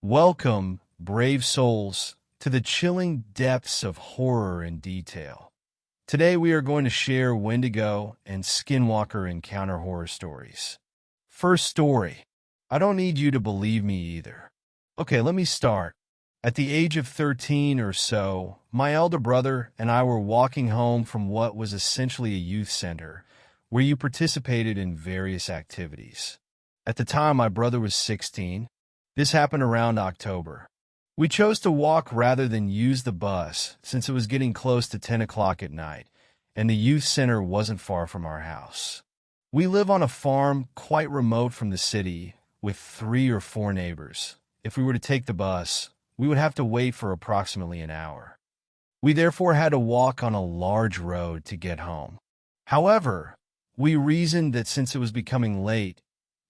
Welcome, brave souls, to the chilling depths of horror and detail. Today we are going to share Wendigo and Skinwalker encounter horror stories. First story. I don't need you to believe me either. Okay, let me start. At the age of 13 or so, my elder brother and I were walking home from what was essentially a youth center, where you participated in various activities. At the time, my brother was 16. This happened around October. We chose to walk rather than use the bus since it was getting close to 10 o'clock at night, and the youth center wasn't far from our house. We live on a farm quite remote from the city with 3 or 4 neighbors. If we were to take the bus, we would have to wait for approximately an hour. We therefore had to walk on a large road to get home. However, we reasoned that since it was becoming late,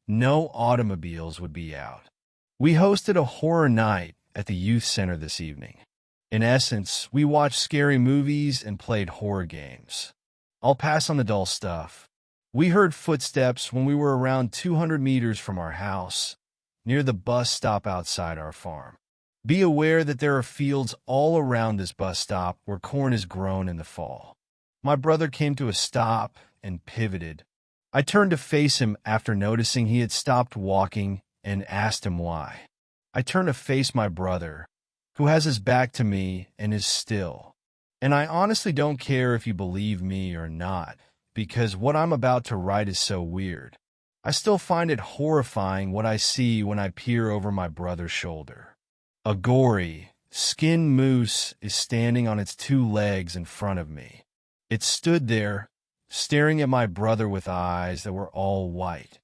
no automobiles would be out. We hosted a horror night at the youth center this evening. In essence, we watched scary movies and played horror games. I'll pass on the dull stuff. We heard footsteps when we were around 200 meters from our house, near the bus stop outside our farm. Be aware that there are fields all around this bus stop where corn is grown in the fall. My brother came to a stop and pivoted. I turned to face him after noticing he had stopped walking and asked him why. I turned to face my brother, who has his back to me and is still. And I honestly don't care if you believe me or not, because what I'm about to write is so weird. I still find it horrifying what I see when I peer over my brother's shoulder. A gory, skinned moose is standing on its 2 legs in front of me. It stood there, staring at my brother with eyes that were all white.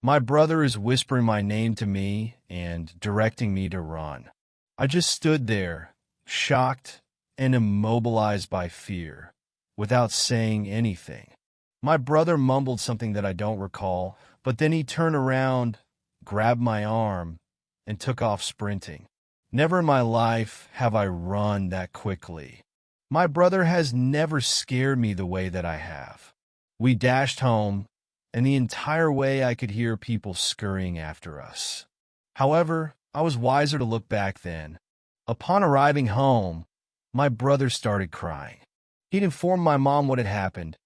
My brother is whispering my name to me and directing me to run. I just stood there, shocked and immobilized by fear, without saying anything. My brother mumbled something that I don't recall, but then he turned around, grabbed my arm, and took off sprinting. Never in my life have I run that quickly. My brother has never scared me the way that I have. We dashed home, and the entire way I could hear people scurrying after us. However, I was wiser to look back then. Upon arriving home, my brother started crying. He'd informed my mom what had happened,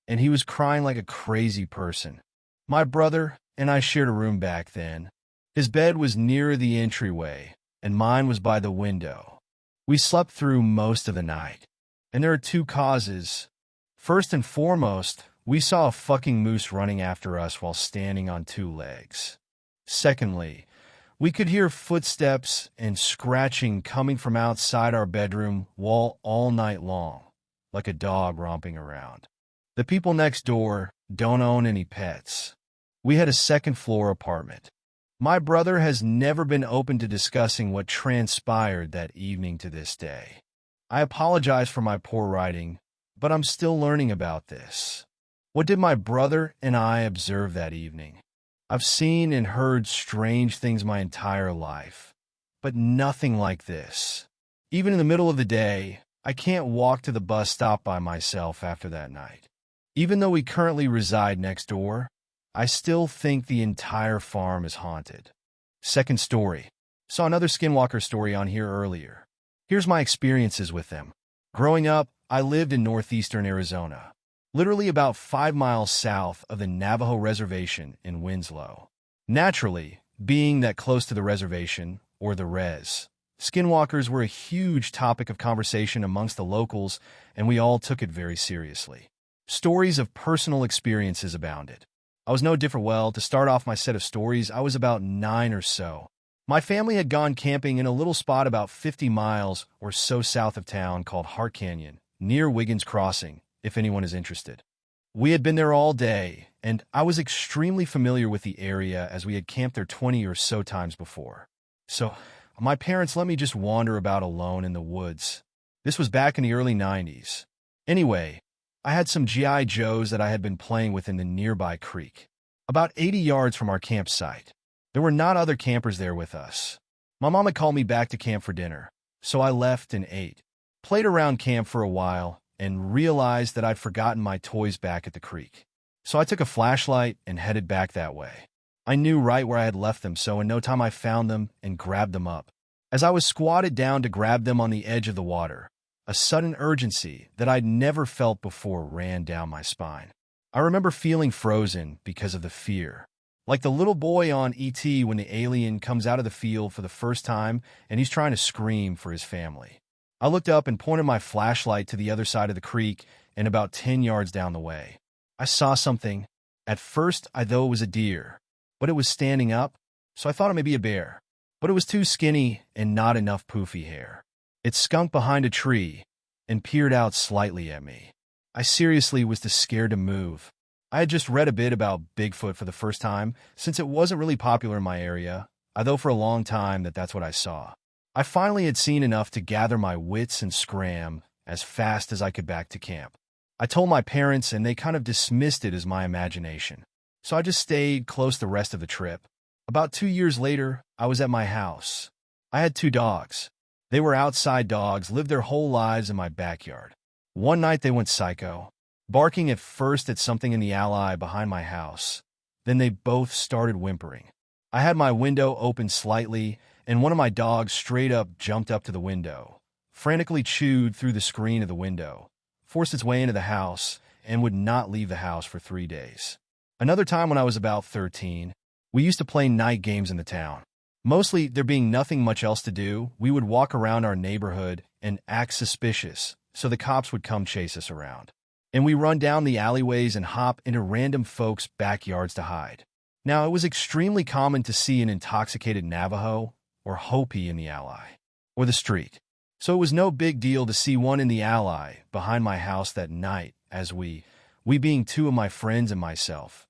and he was crying like a crazy person. My brother and I shared a room back then. His bed was near the entryway, and mine was by the window. We slept through most of the night, and there are 2 causes. First and foremost, we saw a fucking moose running after us while standing on 2 legs. Secondly, we could hear footsteps and scratching coming from outside our bedroom wall all night long, like a dog romping around. The people next door don't own any pets. We had a 2nd-floor apartment. My brother has never been open to discussing what transpired that evening to this day. I apologize for my poor writing, but I'm still learning about this. What did my brother and I observe that evening? I've seen and heard strange things my entire life, but nothing like this. Even in the middle of the day, I can't walk to the bus stop by myself after that night. Even though we currently reside next door, I still think the entire farm is haunted. Second story. Saw another Skinwalker story on here earlier. Here's my experiences with them. Growing up, I lived in northeastern Arizona, literally about 5 miles south of the Navajo Reservation in Winslow. Naturally, being that close to the reservation, or the res, skinwalkers were a huge topic of conversation amongst the locals, and we all took it very seriously. Stories of personal experiences abounded. I was no different. Well, to start off my set of stories, I was about 9 or so. My family had gone camping in a little spot about 50 miles or so south of town called Hart Canyon, near Wiggins Crossing, if anyone is interested. We had been there all day, and I was extremely familiar with the area as we had camped there 20 or so times before. So, my parents let me just wander about alone in the woods. This was back in the early 90s. Anyway, I had some G.I. Joes that I had been playing with in the nearby creek, about 80 yards from our campsite. There were not other campers there with us. My mom had called me back to camp for dinner, so I left and ate. Played around camp for a while, and realized that I'd forgotten my toys back at the creek. So I took a flashlight and headed back that way. I knew right where I had left them, so in no time I found them and grabbed them up. As I was squatted down to grab them on the edge of the water, a sudden urgency that I'd never felt before ran down my spine. I remember feeling frozen because of the fear. Like the little boy on E.T. when the alien comes out of the field for the first time and he's trying to scream for his family. I looked up and pointed my flashlight to the other side of the creek and about 10 yards down the way. I saw something. At first, I thought it was a deer, but it was standing up, so I thought it may be a bear. But it was too skinny and not enough poofy hair. It skunked behind a tree and peered out slightly at me. I seriously was too scared to move. I had just read a bit about Bigfoot for the first time, since it wasn't really popular in my area. I thought for a long time that's what I saw. I finally had seen enough to gather my wits and scram as fast as I could back to camp. I told my parents and they kind of dismissed it as my imagination. So I just stayed close the rest of the trip. About 2 years later, I was at my house. I had 2 dogs. They were outside dogs, lived their whole lives in my backyard. One night they went psycho, barking at first at something in the alley behind my house. Then they both started whimpering. I had my window open slightly, and one of my dogs straight up jumped up to the window, frantically chewed through the screen of the window, forced its way into the house, and would not leave the house for 3 days. Another time when I was about 13, we used to play night games in the town. Mostly, there being nothing much else to do, we would walk around our neighborhood and act suspicious, so the cops would come chase us around. And we run down the alleyways and hop into random folks' backyards to hide. Now, it was extremely common to see an intoxicated Navajo or Hopi in the alley, or the street. So it was no big deal to see one in the alley behind my house that night as we being 2 of my friends and myself,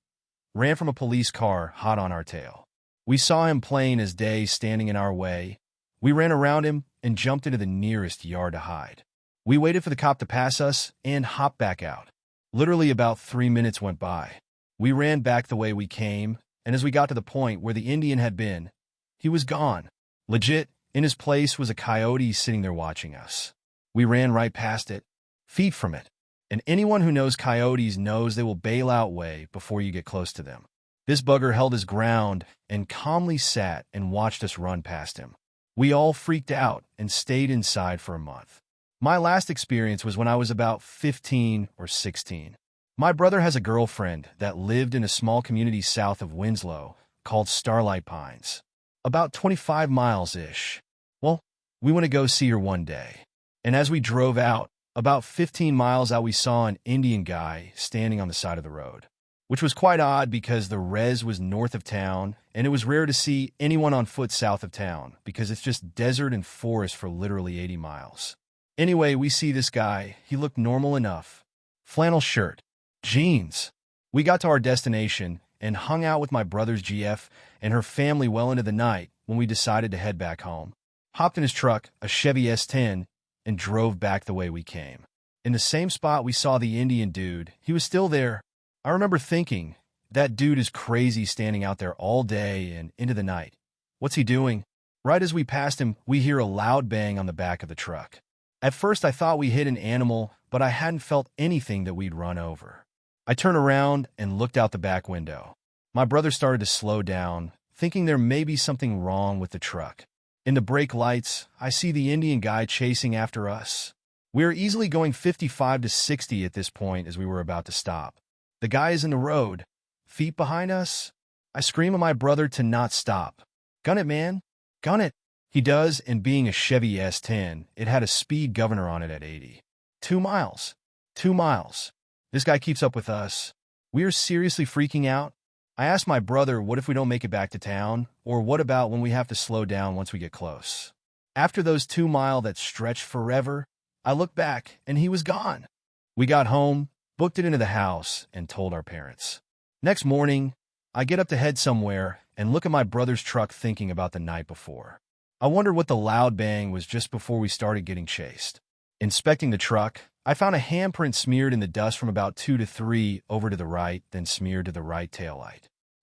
ran from a police car hot on our tail. We saw him plain as day standing in our way. We ran around him and jumped into the nearest yard to hide. We waited for the cop to pass us and hopped back out. Literally about 3 minutes went by. We ran back the way we came, and as we got to the point where the Indian had been, he was gone. Legit, in his place was a coyote sitting there watching us. We ran right past it, feet from it, and anyone who knows coyotes knows they will bail out way before you get close to them. This bugger held his ground and calmly sat and watched us run past him. We all freaked out and stayed inside for a month. My last experience was when I was about 15 or 16. My brother has a girlfriend that lived in a small community south of Winslow called Starlight Pines, about 25 miles-ish. Well, we went to go see her one day, and as we drove out, about 15 miles out we saw an Indian guy standing on the side of the road, which was quite odd because the res was north of town, and it was rare to see anyone on foot south of town because it's just desert and forest for literally 80 miles. Anyway, we see this guy. He looked normal enough. Flannel shirt, jeans. We got to our destination and hung out with my brother's GF and her family well into the night when we decided to head back home. Hopped in his truck, a Chevy S10, and drove back the way we came. In the same spot we saw the Indian dude. He was still there. I remember thinking, that dude is crazy standing out there all day and into the night. What's he doing? Right as we passed him, we hear a loud bang on the back of the truck. At first I thought we hit an animal, but I hadn't felt anything that we'd run over. I turned around and looked out the back window. My brother started to slow down, thinking there may be something wrong with the truck. In the brake lights, I see the Indian guy chasing after us. We were easily going 55 to 60 at this point as we were about to stop. The guy is in the road, feet behind us. I scream at my brother to not stop. Gun it, man. Gun it. He does, and being a Chevy S10, it had a speed governor on it at 80. 2 miles. 2 miles. This guy keeps up with us. We are seriously freaking out. I asked my brother, what if we don't make it back to town? Or what about when we have to slow down once we get close? After those 2 miles that stretched forever, I looked back, and he was gone. We got home, booked it into the house, and told our parents. Next morning, I get up to head somewhere and look at my brother's truck thinking about the night before. I wondered what the loud bang was just before we started getting chased. Inspecting the truck, I found a handprint smeared in the dust from about 2 to 3 over to the right, then smeared to the right taillight.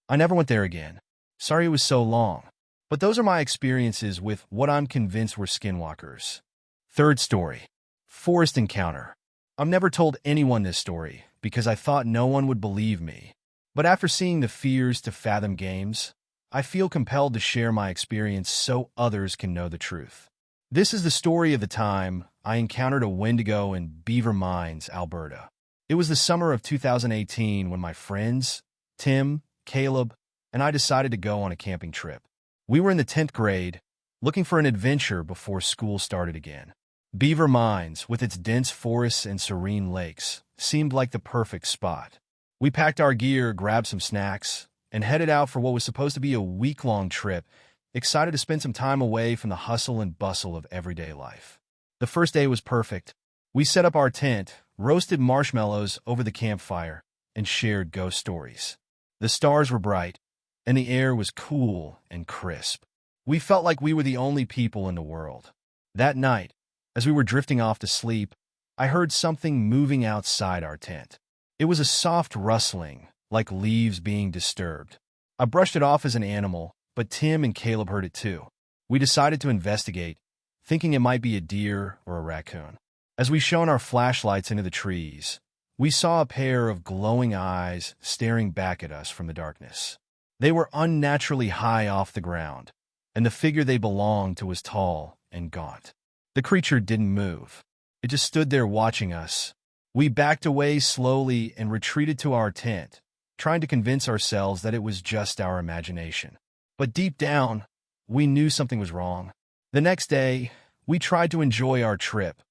I never went there again. Sorry it was so long. But those are my experiences with what I'm convinced were skinwalkers. Third story. Forest encounter. I've never told anyone this story because I thought no one would believe me. But after seeing the Fears to Fathom games, I feel compelled to share my experience so others can know the truth. This is the story of the time I encountered a Wendigo in Beaver Mines, Alberta. It was the summer of 2018 when my friends, Tim, Caleb, and I decided to go on a camping trip. We were in the 10th grade, looking for an adventure before school started again. Beaver Mines, with its dense forests and serene lakes, seemed like the perfect spot. We packed our gear, grabbed some snacks, and headed out for what was supposed to be a week-long trip, excited to spend some time away from the hustle and bustle of everyday life. The first day was perfect. We set up our tent, roasted marshmallows over the campfire, and shared ghost stories. The stars were bright, and the air was cool and crisp. We felt like we were the only people in the world. That night, as we were drifting off to sleep, I heard something moving outside our tent. It was a soft rustling, like leaves being disturbed. I brushed it off as an animal, but Tim and Caleb heard it too. We decided to investigate, thinking it might be a deer or a raccoon. As we shone our flashlights into the trees, we saw a pair of glowing eyes staring back at us from the darkness. They were unnaturally high off the ground, and the figure they belonged to was tall and gaunt. The creature didn't move. It just stood there watching us. We backed away slowly and retreated to our tent, trying to convince ourselves that it was just our imagination. But deep down, we knew something was wrong. The next day, we tried to enjoy our trip,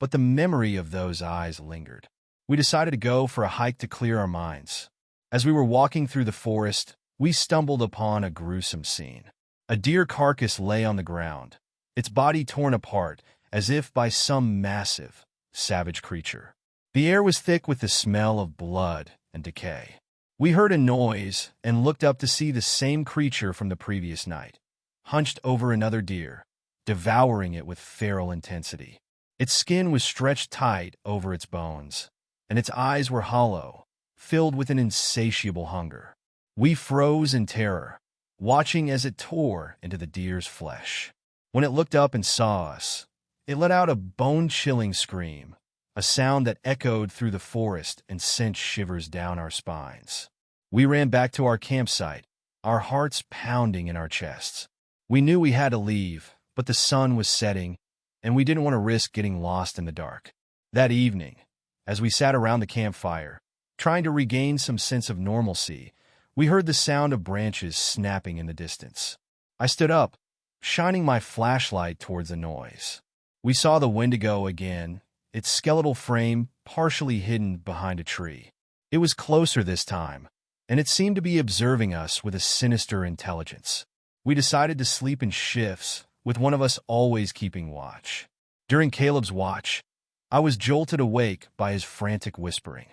but the memory of those eyes lingered. We decided to go for a hike to clear our minds. As we were walking through the forest, we stumbled upon a gruesome scene. A deer carcass lay on the ground, its body torn apart as if by some massive, savage creature. The air was thick with the smell of blood and decay. We heard a noise and looked up to see the same creature from the previous night, hunched over another deer, devouring it with feral intensity. Its skin was stretched tight over its bones, and its eyes were hollow, filled with an insatiable hunger. We froze in terror, watching as it tore into the deer's flesh. When it looked up and saw us, it let out a bone-chilling scream, a sound that echoed through the forest and sent shivers down our spines. We ran back to our campsite, our hearts pounding in our chests. We knew we had to leave, but the sun was setting, and we didn't want to risk getting lost in the dark. That evening, as we sat around the campfire, trying to regain some sense of normalcy, we heard the sound of branches snapping in the distance. I stood up, shining my flashlight towards the noise. We saw the Wendigo again, its skeletal frame partially hidden behind a tree. It was closer this time, and it seemed to be observing us with a sinister intelligence. We decided to sleep in shifts, with one of us always keeping watch. During Caleb's watch, I was jolted awake by his frantic whispering.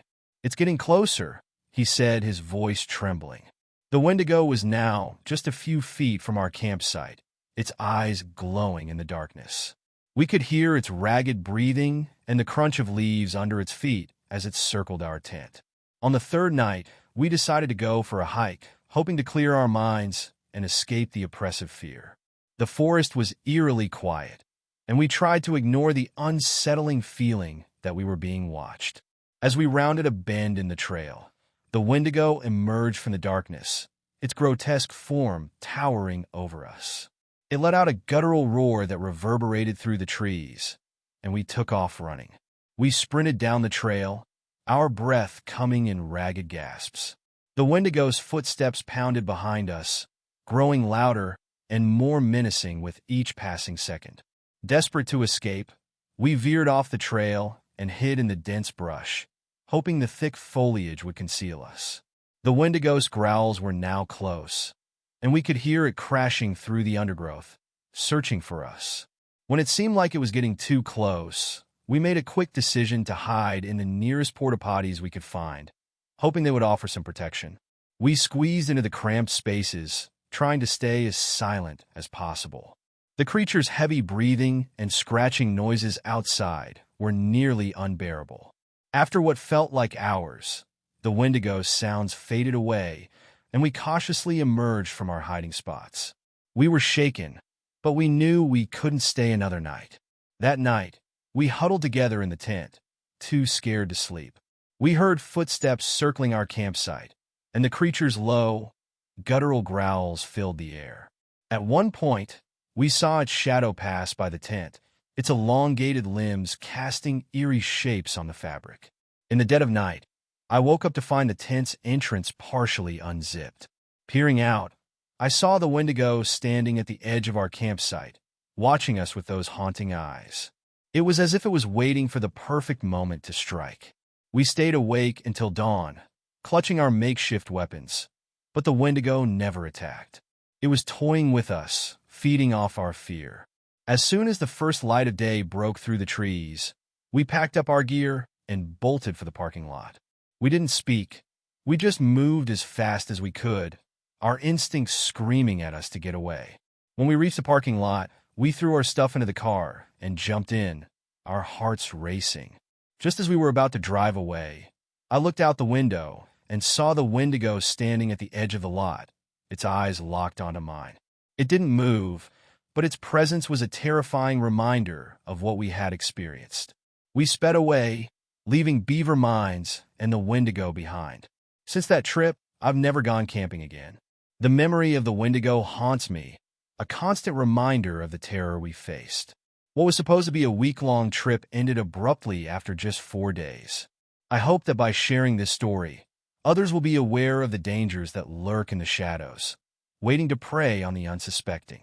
"It's getting closer," he said, his voice trembling. The Wendigo was now just a few feet from our campsite, its eyes glowing in the darkness. We could hear its ragged breathing and the crunch of leaves under its feet as it circled our tent. On the third night, we decided to go for a hike, hoping to clear our minds and escape the oppressive fear. The forest was eerily quiet, and we tried to ignore the unsettling feeling that we were being watched. As we rounded a bend in the trail, the Wendigo emerged from the darkness, its grotesque form towering over us. It let out a guttural roar that reverberated through the trees, and we took off running. We sprinted down the trail, our breath coming in ragged gasps. The Wendigo's footsteps pounded behind us, growing louder and more menacing with each passing second. Desperate to escape, we veered off the trail and hid in the dense brush, hoping the thick foliage would conceal us. The Wendigo's growls were now close, and we could hear it crashing through the undergrowth, searching for us. When it seemed like it was getting too close, we made a quick decision to hide in the nearest porta-potties we could find, hoping they would offer some protection. We squeezed into the cramped spaces, trying to stay as silent as possible. The creature's heavy breathing and scratching noises outside were nearly unbearable. After what felt like hours, the Wendigo's sounds faded away, and we cautiously emerged from our hiding spots. We were shaken, but we knew we couldn't stay another night. That night, we huddled together in the tent, too scared to sleep. We heard footsteps circling our campsite, and the creature's low, Guttural growls filled the air. At one point, we saw its shadow pass by the tent, its elongated limbs casting eerie shapes on the fabric. In the dead of night, I woke up to find the tent's entrance partially unzipped. Peering out, I saw the Wendigo standing at the edge of our campsite, watching us with those haunting eyes. It was as if it was waiting for the perfect moment to strike. We stayed awake until dawn, clutching our makeshift weapons, but the Wendigo never attacked. It was toying with us, feeding off our fear. As soon as the first light of day broke through the trees, we packed up our gear and bolted for the parking lot. We didn't speak. We just moved as fast as we could, our instincts screaming at us to get away. When we reached the parking lot, we threw our stuff into the car and jumped in, our hearts racing. Just as we were about to drive away, I looked out the window and saw the Wendigo standing at the edge of the lot, its eyes locked onto mine. It didn't move, but its presence was a terrifying reminder of what we had experienced. We sped away, leaving beaver mines and the Wendigo behind. Since that trip, I've never gone camping again. The memory of the Wendigo haunts me, a constant reminder of the terror we faced. What was supposed to be a week-long trip ended abruptly after just 4 days. I hope that by sharing this story, others will be aware of the dangers that lurk in the shadows, waiting to prey on the unsuspecting.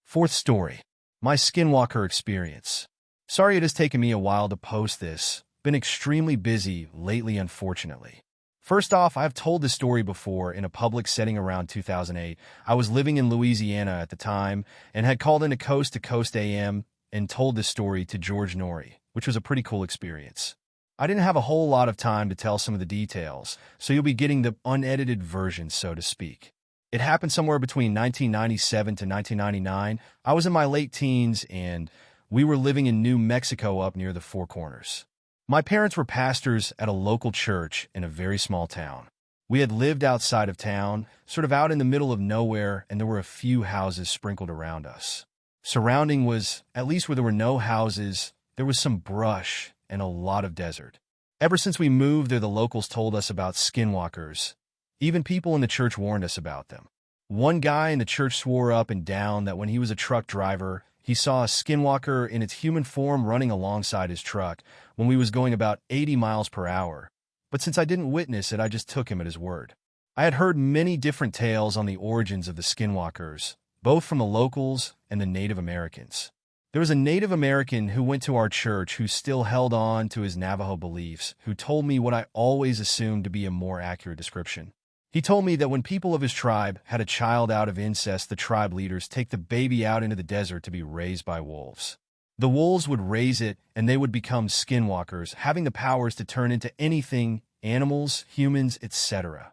Fourth story, my Skinwalker experience. Sorry it has taken me a while to post this. Been extremely busy lately, unfortunately. First off, I've told this story before in a public setting around 2008. I was living in Louisiana at the time and had called into Coast to Coast AM and told this story to George Norrie, which was a pretty cool experience. I didn't have a whole lot of time to tell some of the details, so you'll be getting the unedited version, so to speak. It happened somewhere between 1997 to 1999. I was in my late teens, and we were living in New Mexico up near the Four Corners. My parents were pastors at a local church in a very small town. We had lived outside of town, sort of out in the middle of nowhere, and there were a few houses sprinkled around us. Surrounding was, at least where there were no houses, there was some brush and a lot of desert. Ever since we moved there, the locals told us about skinwalkers. Even people in the church warned us about them. One guy in the church swore up and down that when he was a truck driver, he saw a skinwalker in its human form running alongside his truck when we was going about 80 miles per hour. But since I didn't witness it, I just took him at his word. I had heard many different tales on the origins of the skinwalkers, both from the locals and the Native Americans. There was a Native American who went to our church who still held on to his Navajo beliefs, who told me what I always assumed to be a more accurate description. He told me that when people of his tribe had a child out of incest, the tribe leaders take the baby out into the desert to be raised by wolves. The wolves would raise it, and they would become skinwalkers, having the powers to turn into anything, animals, humans, etc.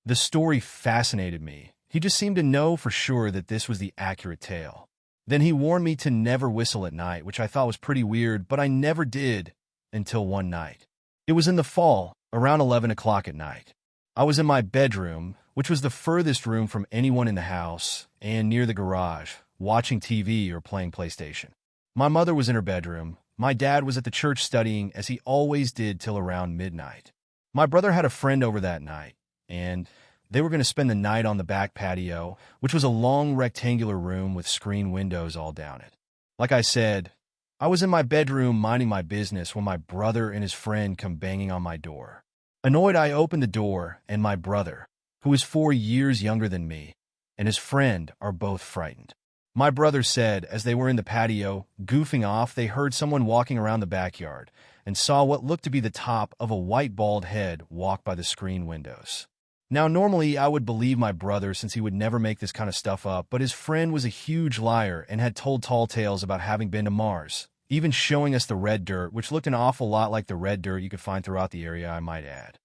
The story fascinated me. He just seemed to know for sure that this was the accurate tale. Then he warned me to never whistle at night, which I thought was pretty weird, but I never did until one night. It was in the fall, around 11 o'clock at night. I was in my bedroom, which was the furthest room from anyone in the house, and near the garage, watching TV or playing PlayStation. My mother was in her bedroom. My dad was at the church studying, as he always did, till around midnight. My brother had a friend over that night, and they were going to spend the night on the back patio, which was a long rectangular room with screen windows all down it. Like I said, I was in my bedroom minding my business when my brother and his friend come banging on my door. Annoyed, I opened the door, and my brother, who is 4 years younger than me, and his friend are both frightened. My brother said, as they were in the patio, goofing off, they heard someone walking around the backyard and saw what looked to be the top of a white bald head walk by the screen windows. Now, normally I would believe my brother since he would never make this kind of stuff up, but his friend was a huge liar and had told tall tales about having been to Mars, even showing us the red dirt, which looked an awful lot like the red dirt you could find throughout the area, I might add.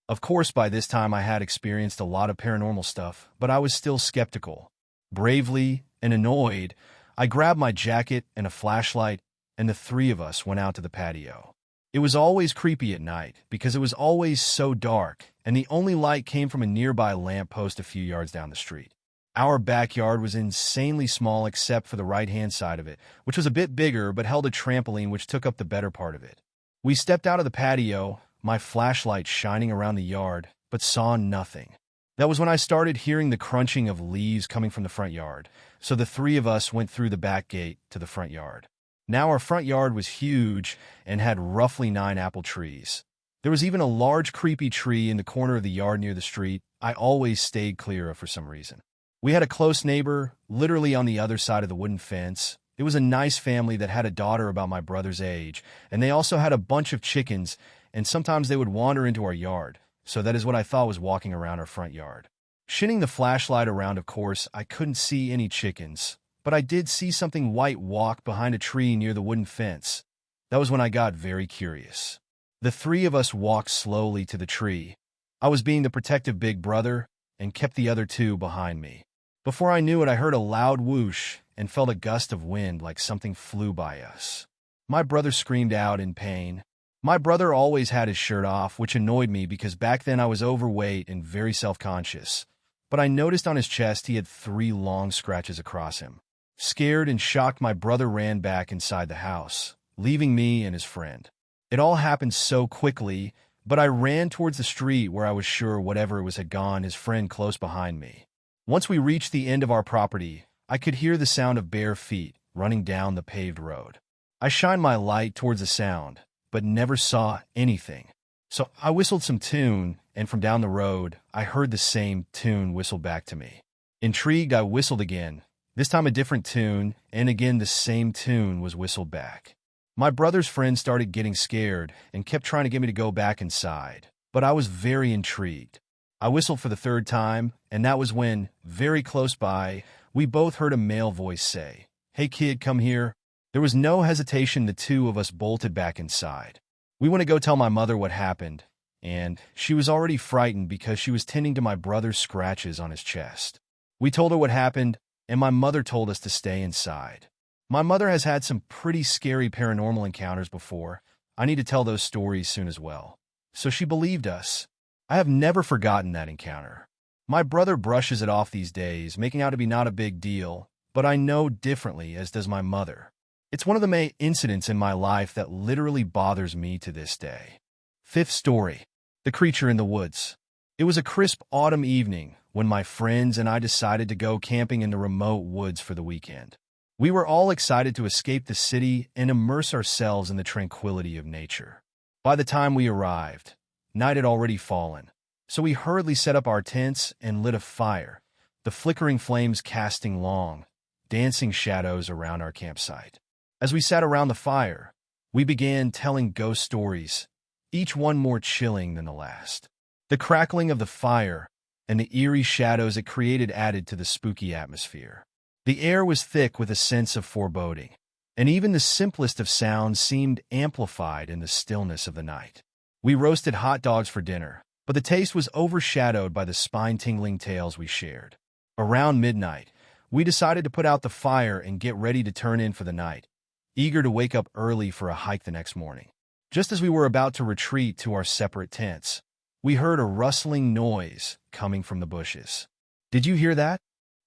Of course, by this time I had experienced a lot of paranormal stuff, but I was still skeptical. Bravely and annoyed, I grabbed my jacket and a flashlight, and the three of us went out to the patio. It was always creepy at night because it was always so dark, and the only light came from a nearby lamppost a few yards down the street. Our backyard was insanely small except for the right-hand side of it, which was a bit bigger but held a trampoline which took up the better part of it. We stepped out of the patio, my flashlight shining around the yard, but saw nothing. That was when I started hearing the crunching of leaves coming from the front yard, so the three of us went through the back gate to the front yard. Now our front yard was huge and had roughly 9 apple trees. There was even a large creepy tree in the corner of the yard near the street I always stayed clear of for some reason. We had a close neighbor, literally on the other side of the wooden fence. It was a nice family that had a daughter about my brother's age, and they also had a bunch of chickens, and sometimes they would wander into our yard. So that is what I thought was walking around our front yard. Shining the flashlight around, of course, I couldn't see any chickens, but I did see something white walk behind a tree near the wooden fence. That was when I got very curious. The three of us walked slowly to the tree. I was being the protective big brother and kept the other two behind me. Before I knew it, I heard a loud whoosh and felt a gust of wind like something flew by us. My brother screamed out in pain. My brother always had his shirt off, which annoyed me because back then I was overweight and very self-conscious. But I noticed on his chest he had 3 long scratches across him. Scared and shocked, my brother ran back inside the house, leaving me and his friend. It all happened so quickly, but I ran towards the street where I was sure whatever it was had gone, his friend close behind me. Once we reached the end of our property, I could hear the sound of bare feet running down the paved road. I shined my light towards the sound, but never saw anything. So I whistled some tune, and from down the road, I heard the same tune whistle back to me. Intrigued, I whistled again, this time a different tune, and again the same tune was whistled back. My brother's friend started getting scared and kept trying to get me to go back inside, but I was very intrigued. I whistled for the 3rd time, and that was when, very close by, we both heard a male voice say, "Hey kid, come here." There was no hesitation, the two of us bolted back inside. We went to go tell my mother what happened, and she was already frightened because she was tending to my brother's scratches on his chest. We told her what happened, and my mother told us to stay inside. My mother has had some pretty scary paranormal encounters before. I need to tell those stories soon as well. So she believed us. I have never forgotten that encounter. My brother brushes it off these days, making out to be not a big deal, but I know differently, as does my mother. It's one of the main incidents in my life that literally bothers me to this day. 5th story. The creature in the woods. It was a crisp autumn evening when my friends and I decided to go camping in the remote woods for the weekend. We were all excited to escape the city and immerse ourselves in the tranquility of nature. By the time we arrived, night had already fallen, so we hurriedly set up our tents and lit a fire, the flickering flames casting long, dancing shadows around our campsite. As we sat around the fire, we began telling ghost stories, each one more chilling than the last. The crackling of the fire and the eerie shadows it created added to the spooky atmosphere. The air was thick with a sense of foreboding, and even the simplest of sounds seemed amplified in the stillness of the night. We roasted hot dogs for dinner, but the taste was overshadowed by the spine-tingling tales we shared. Around midnight, we decided to put out the fire and get ready to turn in for the night, eager to wake up early for a hike the next morning. Just as we were about to retreat to our separate tents, we heard a rustling noise coming from the bushes. "Did you hear that?"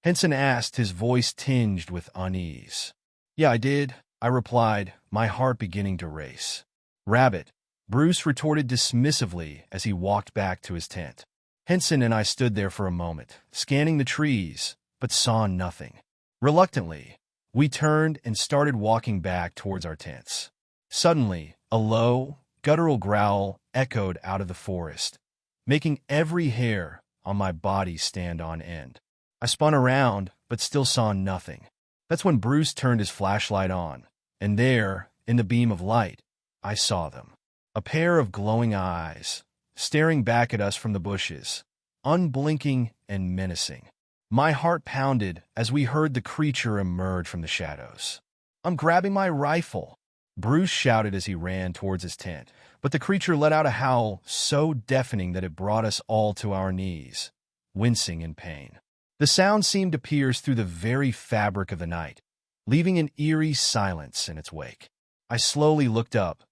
Henson asked, his voice tinged with unease. "Yeah, I did," I replied, my heart beginning to race. "Rabbit," Bruce retorted dismissively as he walked back to his tent. Henson and I stood there for a moment, scanning the trees, but saw nothing. Reluctantly, we turned and started walking back towards our tents. Suddenly, a low, guttural growl echoed out of the forest, making every hair on my body stand on end. I spun around, but still saw nothing. That's when Bruce turned his flashlight on, and there, in the beam of light, I saw them. A pair of glowing eyes, staring back at us from the bushes, unblinking and menacing. My heart pounded as we heard the creature emerge from the shadows. "I'm grabbing my rifle," Bruce shouted as he ran towards his tent, but the creature let out a howl so deafening that it brought us all to our knees, wincing in pain. The sound seemed to pierce through the very fabric of the night, leaving an eerie silence in its wake. I slowly looked up,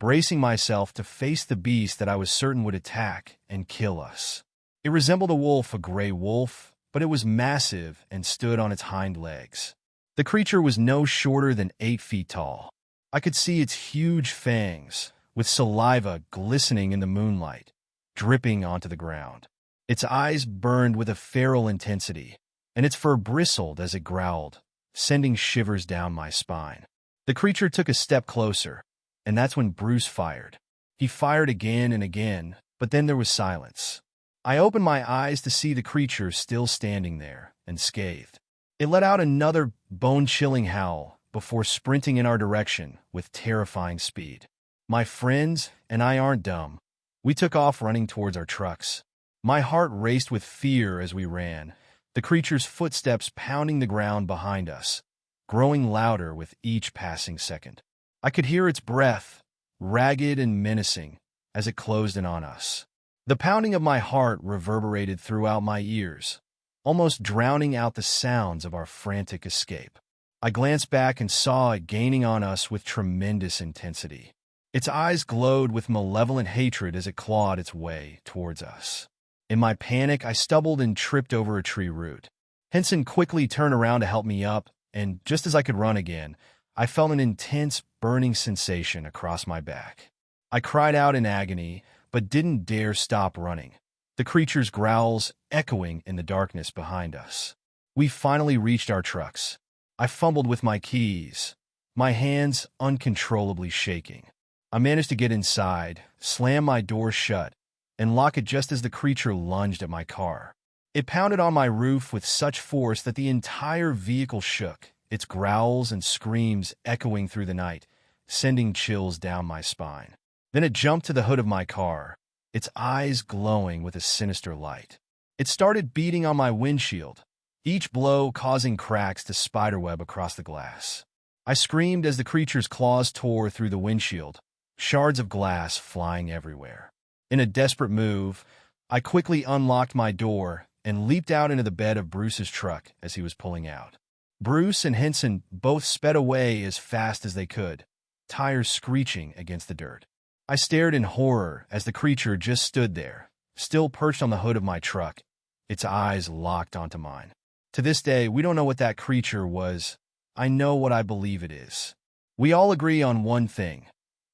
bracing myself to face the beast that I was certain would attack and kill us. It resembled a wolf, a gray wolf, but it was massive and stood on its hind legs. The creature was no shorter than 8 feet tall. I could see its huge fangs, with saliva glistening in the moonlight, dripping onto the ground. Its eyes burned with a feral intensity, and its fur bristled as it growled, sending shivers down my spine. The creature took a step closer, and that's when Bruce fired. He fired again and again, but then there was silence. I opened my eyes to see the creature still standing there, unscathed. It let out another bone-chilling howl before sprinting in our direction with terrifying speed. My friends and I aren't dumb. We took off running towards our trucks. My heart raced with fear as we ran, the creature's footsteps pounding the ground behind us, growing louder with each passing second. I could hear its breath, ragged and menacing, as it closed in on us. The pounding of my heart reverberated throughout my ears, almost drowning out the sounds of our frantic escape. I glanced back and saw it gaining on us with tremendous intensity. Its eyes glowed with malevolent hatred as it clawed its way towards us. In my panic, I stumbled and tripped over a tree root. Henson quickly turned around to help me up, and just as I could run again, I felt an intense, burning sensation across my back. I cried out in agony, but didn't dare stop running, the creature's growls echoing in the darkness behind us. We finally reached our trucks. I fumbled with my keys, my hands uncontrollably shaking. I managed to get inside, slam my door shut, and lock it just as the creature lunged at my car. It pounded on my roof with such force that the entire vehicle shook, its growls and screams echoing through the night, sending chills down my spine. Then it jumped to the hood of my car, its eyes glowing with a sinister light. It started beating on my windshield, each blow causing cracks to spiderweb across the glass. I screamed as the creature's claws tore through the windshield, shards of glass flying everywhere. In a desperate move, I quickly unlocked my door and leaped out into the bed of Bruce's truck as he was pulling out. Bruce and Henson both sped away as fast as they could, tires screeching against the dirt. I stared in horror as the creature just stood there, still perched on the hood of my truck, its eyes locked onto mine. To this day, we don't know what that creature was. I know what I believe it is. We all agree on one thing.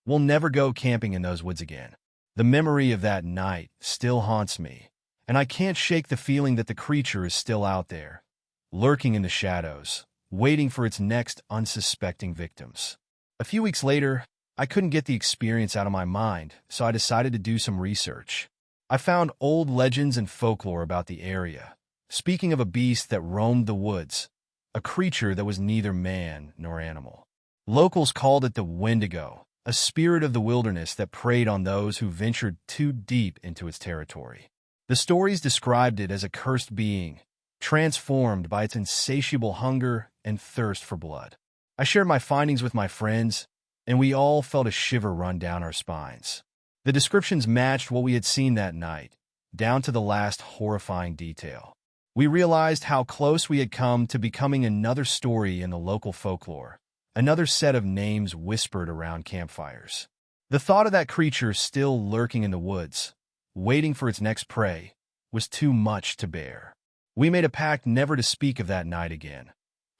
We'll never go camping in those woods again. The memory of that night still haunts me, and I can't shake the feeling that the creature is still out there, lurking in the shadows, waiting for its next unsuspecting victims. A few weeks later, I couldn't get the experience out of my mind, so I decided to do some research. I found old legends and folklore about the area, speaking of a beast that roamed the woods, a creature that was neither man nor animal. Locals called it the Wendigo, a spirit of the wilderness that preyed on those who ventured too deep into its territory. The stories described it as a cursed being, transformed by its insatiable hunger and thirst for blood. I shared my findings with my friends, and we all felt a shiver run down our spines. The descriptions matched what we had seen that night, down to the last horrifying detail. We realized how close we had come to becoming another story in the local folklore, another set of names whispered around campfires. The thought of that creature still lurking in the woods, waiting for its next prey, was too much to bear. We made a pact never to speak of that night again,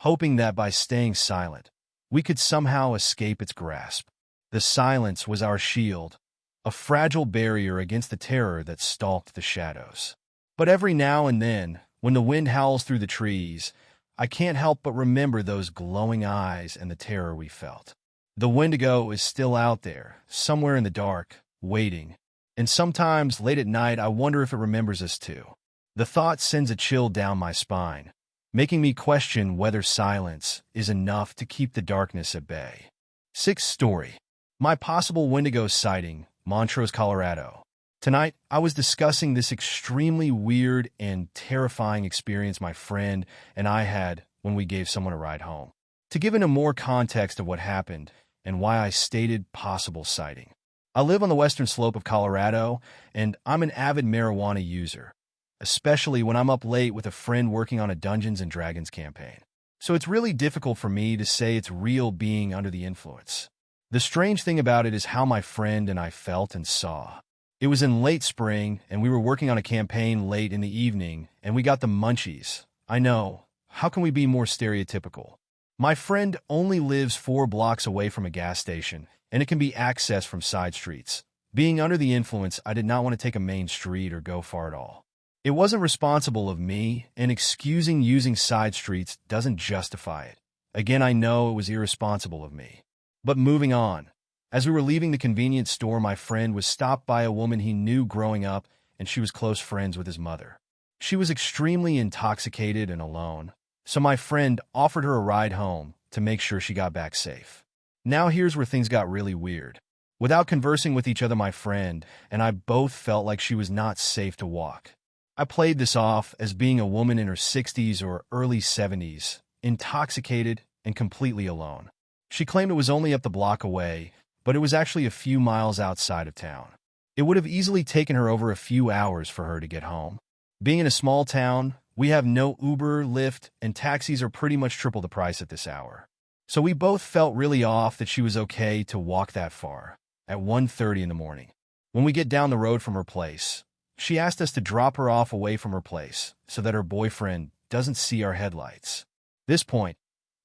hoping that by staying silent, we could somehow escape its grasp. The silence was our shield, a fragile barrier against the terror that stalked the shadows. But every now and then, when the wind howls through the trees, I can't help but remember those glowing eyes and the terror we felt. The Wendigo is still out there, somewhere in the dark, waiting, and sometimes late at night I wonder if it remembers us too. The thought sends a chill down my spine, making me question whether silence is enough to keep the darkness at bay. Sixth story. My possible Wendigo sighting, Montrose, Colorado. Tonight, I was discussing this extremely weird and terrifying experience my friend and I had when we gave someone a ride home. To give in more context of what happened and why I stated possible sighting. I live on the western slope of Colorado, and I'm an avid marijuana user, especially when I'm up late with a friend working on a Dungeons & Dragons campaign. So it's really difficult for me to say it's real being under the influence. The strange thing about it is how my friend and I felt and saw. It was in late spring, and we were working on a campaign late in the evening, and we got the munchies. I know. How can we be more stereotypical? My friend only lives 4 blocks away from a gas station, and it can be accessed from side streets. Being under the influence, I did not want to take a main street or go far at all. It wasn't responsible of me, and excusing using side streets doesn't justify it. Again, I know it was irresponsible of me. But moving on. As we were leaving the convenience store, my friend was stopped by a woman he knew growing up, and she was close friends with his mother. She was extremely intoxicated and alone, so my friend offered her a ride home to make sure she got back safe. Now here's where things got really weird. Without conversing with each other, my friend and I both felt like she was not safe to walk. I played this off as being a woman in her 60s or early 70s, intoxicated and completely alone. She claimed it was only up the block away, but it was actually a few miles outside of town. It would have easily taken her over a few hours for her to get home. Being in a small town, we have no Uber, Lyft, and taxis are pretty much triple the price at this hour. So we both felt really off that she was okay to walk that far, at 1:30 in the morning. When we get down the road from her place, she asked us to drop her off away from her place so that her boyfriend doesn't see our headlights. This point,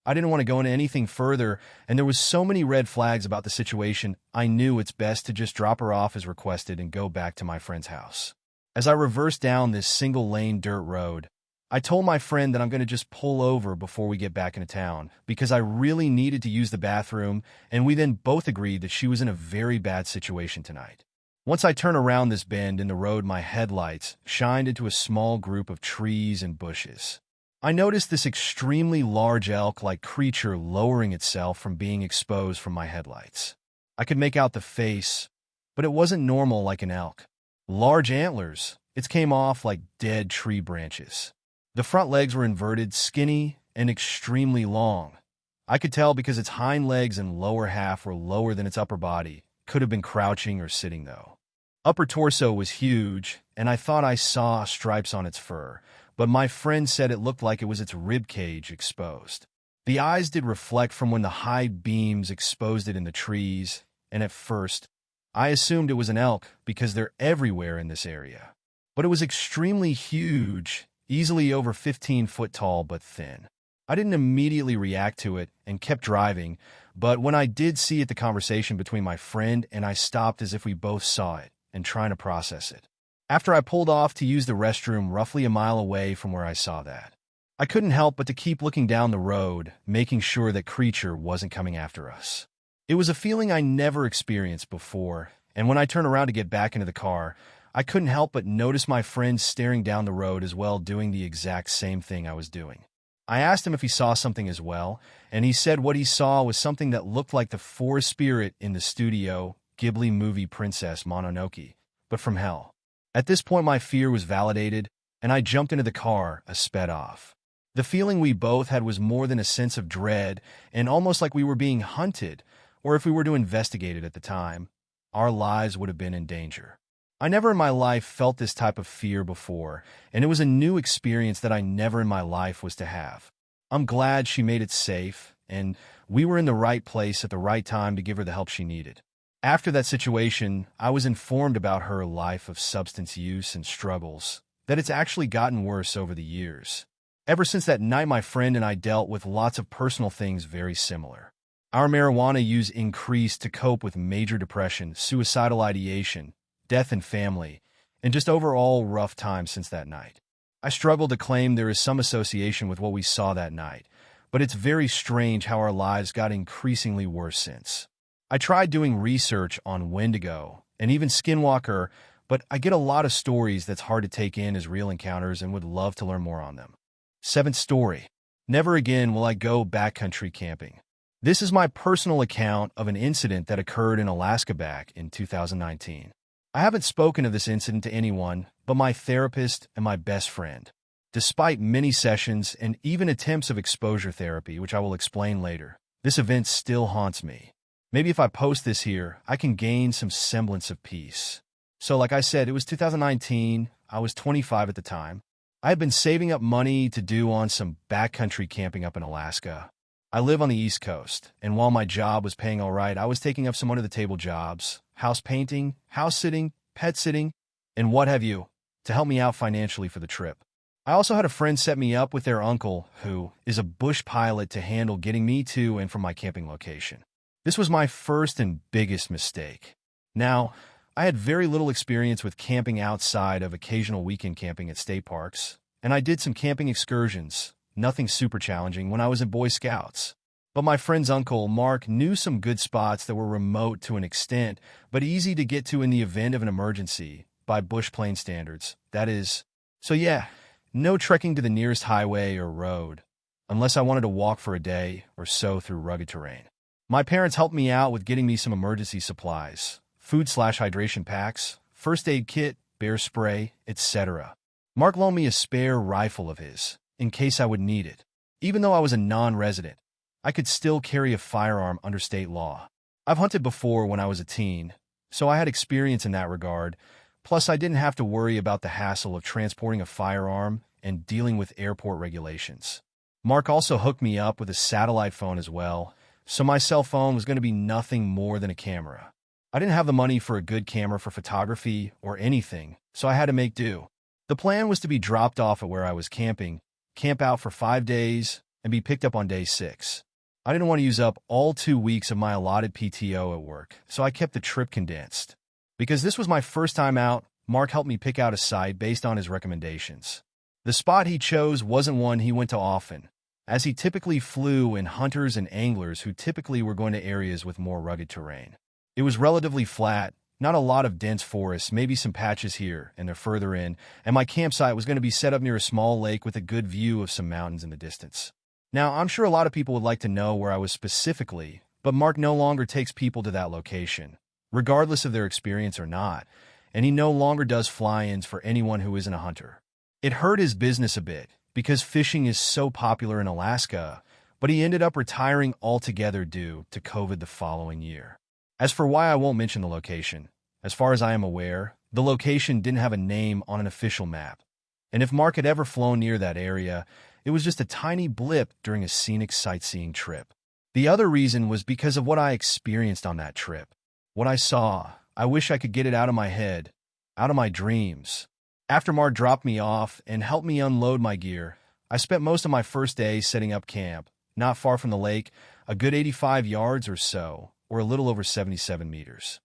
I didn't want to go into anything further, and there was so many red flags about the situation, I knew it's best to just drop her off as requested and go back to my friend's house. As I reversed down this single-lane dirt road, I told my friend that I'm going to just pull over before we get back into town because I really needed to use the bathroom, and we then both agreed that she was in a very bad situation tonight. Once I turned around this bend in the road, my headlights shined into a small group of trees and bushes. I noticed this extremely large elk-like creature lowering itself from being exposed from my headlights. I could make out the face, but it wasn't normal like an elk. Large antlers, it came off like dead tree branches. The front legs were inverted, skinny, and extremely long. I could tell because its hind legs and lower half were lower than its upper body. Could have been crouching or sitting, though. Upper torso was huge, and I thought I saw stripes on its fur, but my friend said it looked like it was its rib cage exposed. The eyes did reflect from when the high beams exposed it in the trees, and at first, I assumed it was an elk because they're everywhere in this area. But it was extremely huge, easily over 15 foot tall but thin. I didn't immediately react to it and kept driving, but when I did see it, the conversation between my friend and I stopped as if we both saw it and trying to process it. After I pulled off to use the restroom roughly a mile away from where I saw that, I couldn't help but to keep looking down the road, making sure that creature wasn't coming after us. It was a feeling I never experienced before, and when I turned around to get back into the car, I couldn't help but notice my friend staring down the road as well, doing the exact same thing I was doing. I asked him if he saw something as well, and he said what he saw was something that looked like the forest spirit in the Studio Ghibli movie Princess Mononoke, but from hell. At this point, my fear was validated, and I jumped into the car and sped off. The feeling we both had was more than a sense of dread, and almost like we were being hunted, or if we were to investigate it at the time, our lives would have been in danger. I never in my life felt this type of fear before, and it was a new experience that I never in my life was to have. I'm glad she made it safe, and we were in the right place at the right time to give her the help she needed. After that situation, I was informed about her life of substance use and struggles, that it's actually gotten worse over the years. Ever since that night, my friend and I dealt with lots of personal things very similar. Our marijuana use increased to cope with major depression, suicidal ideation, death in family, and just overall rough times since that night. I struggle to claim there is some association with what we saw that night, but it's very strange how our lives got increasingly worse since. I tried doing research on Wendigo and even Skinwalker, but I get a lot of stories that's hard to take in as real encounters and would love to learn more on them. 7th story. Never again will I go backcountry camping. This is my personal account of an incident that occurred in Alaska back in 2019. I haven't spoken of this incident to anyone but my therapist and my best friend. Despite many sessions and even attempts of exposure therapy, which I will explain later, this event still haunts me. Maybe if I post this here, I can gain some semblance of peace. So like I said, it was 2019. I was 25 at the time. I had been saving up money to do on some backcountry camping up in Alaska. I live on the East Coast, and while my job was paying all right, I was taking up some under-the-table jobs, house painting, house sitting, pet sitting, and what have you, to help me out financially for the trip. I also had a friend set me up with their uncle, who is a bush pilot, to handle getting me to and from my camping location. This was my first and biggest mistake. Now, I had very little experience with camping outside of occasional weekend camping at state parks, and I did some camping excursions, nothing super challenging, when I was in Boy Scouts. But my friend's uncle, Mark, knew some good spots that were remote to an extent, but easy to get to in the event of an emergency, by bush plane standards, that is. So yeah, no trekking to the nearest highway or road, unless I wanted to walk for a day or so through rugged terrain. My parents helped me out with getting me some emergency supplies, food/hydration packs, first aid kit, bear spray, etc. Mark loaned me a spare rifle of his, in case I would need it. Even though I was a non-resident, I could still carry a firearm under state law. I've hunted before when I was a teen, so I had experience in that regard, plus I didn't have to worry about the hassle of transporting a firearm and dealing with airport regulations. Mark also hooked me up with a satellite phone as well, so my cell phone was going to be nothing more than a camera. I didn't have the money for a good camera for photography or anything, so I had to make do. The plan was to be dropped off at where I was camping, camp out for 5 days, and be picked up on day 6. I didn't want to use up all 2 weeks of my allotted PTO at work, so I kept the trip condensed. Because this was my first time out, Mark helped me pick out a site based on his recommendations. The spot he chose wasn't one he went to often, as he typically flew in hunters and anglers who typically were going to areas with more rugged terrain. It was relatively flat, not a lot of dense forests, maybe some patches here and there further in, and my campsite was going to be set up near a small lake with a good view of some mountains in the distance. Now, I'm sure a lot of people would like to know where I was specifically, but Mark no longer takes people to that location, regardless of their experience or not, and he no longer does fly-ins for anyone who isn't a hunter. It hurt his business a bit, because fishing is so popular in Alaska, but he ended up retiring altogether due to COVID the following year. As for why I won't mention the location, as far as I am aware, the location didn't have a name on an official map, and if Mark had ever flown near that area, it was just a tiny blip during a scenic sightseeing trip. The other reason was because of what I experienced on that trip. What I saw, I wish I could get it out of my head, out of my dreams. After Mark dropped me off and helped me unload my gear, I spent most of my first day setting up camp, not far from the lake, a good 85 yards or so, or a little over 77 meters.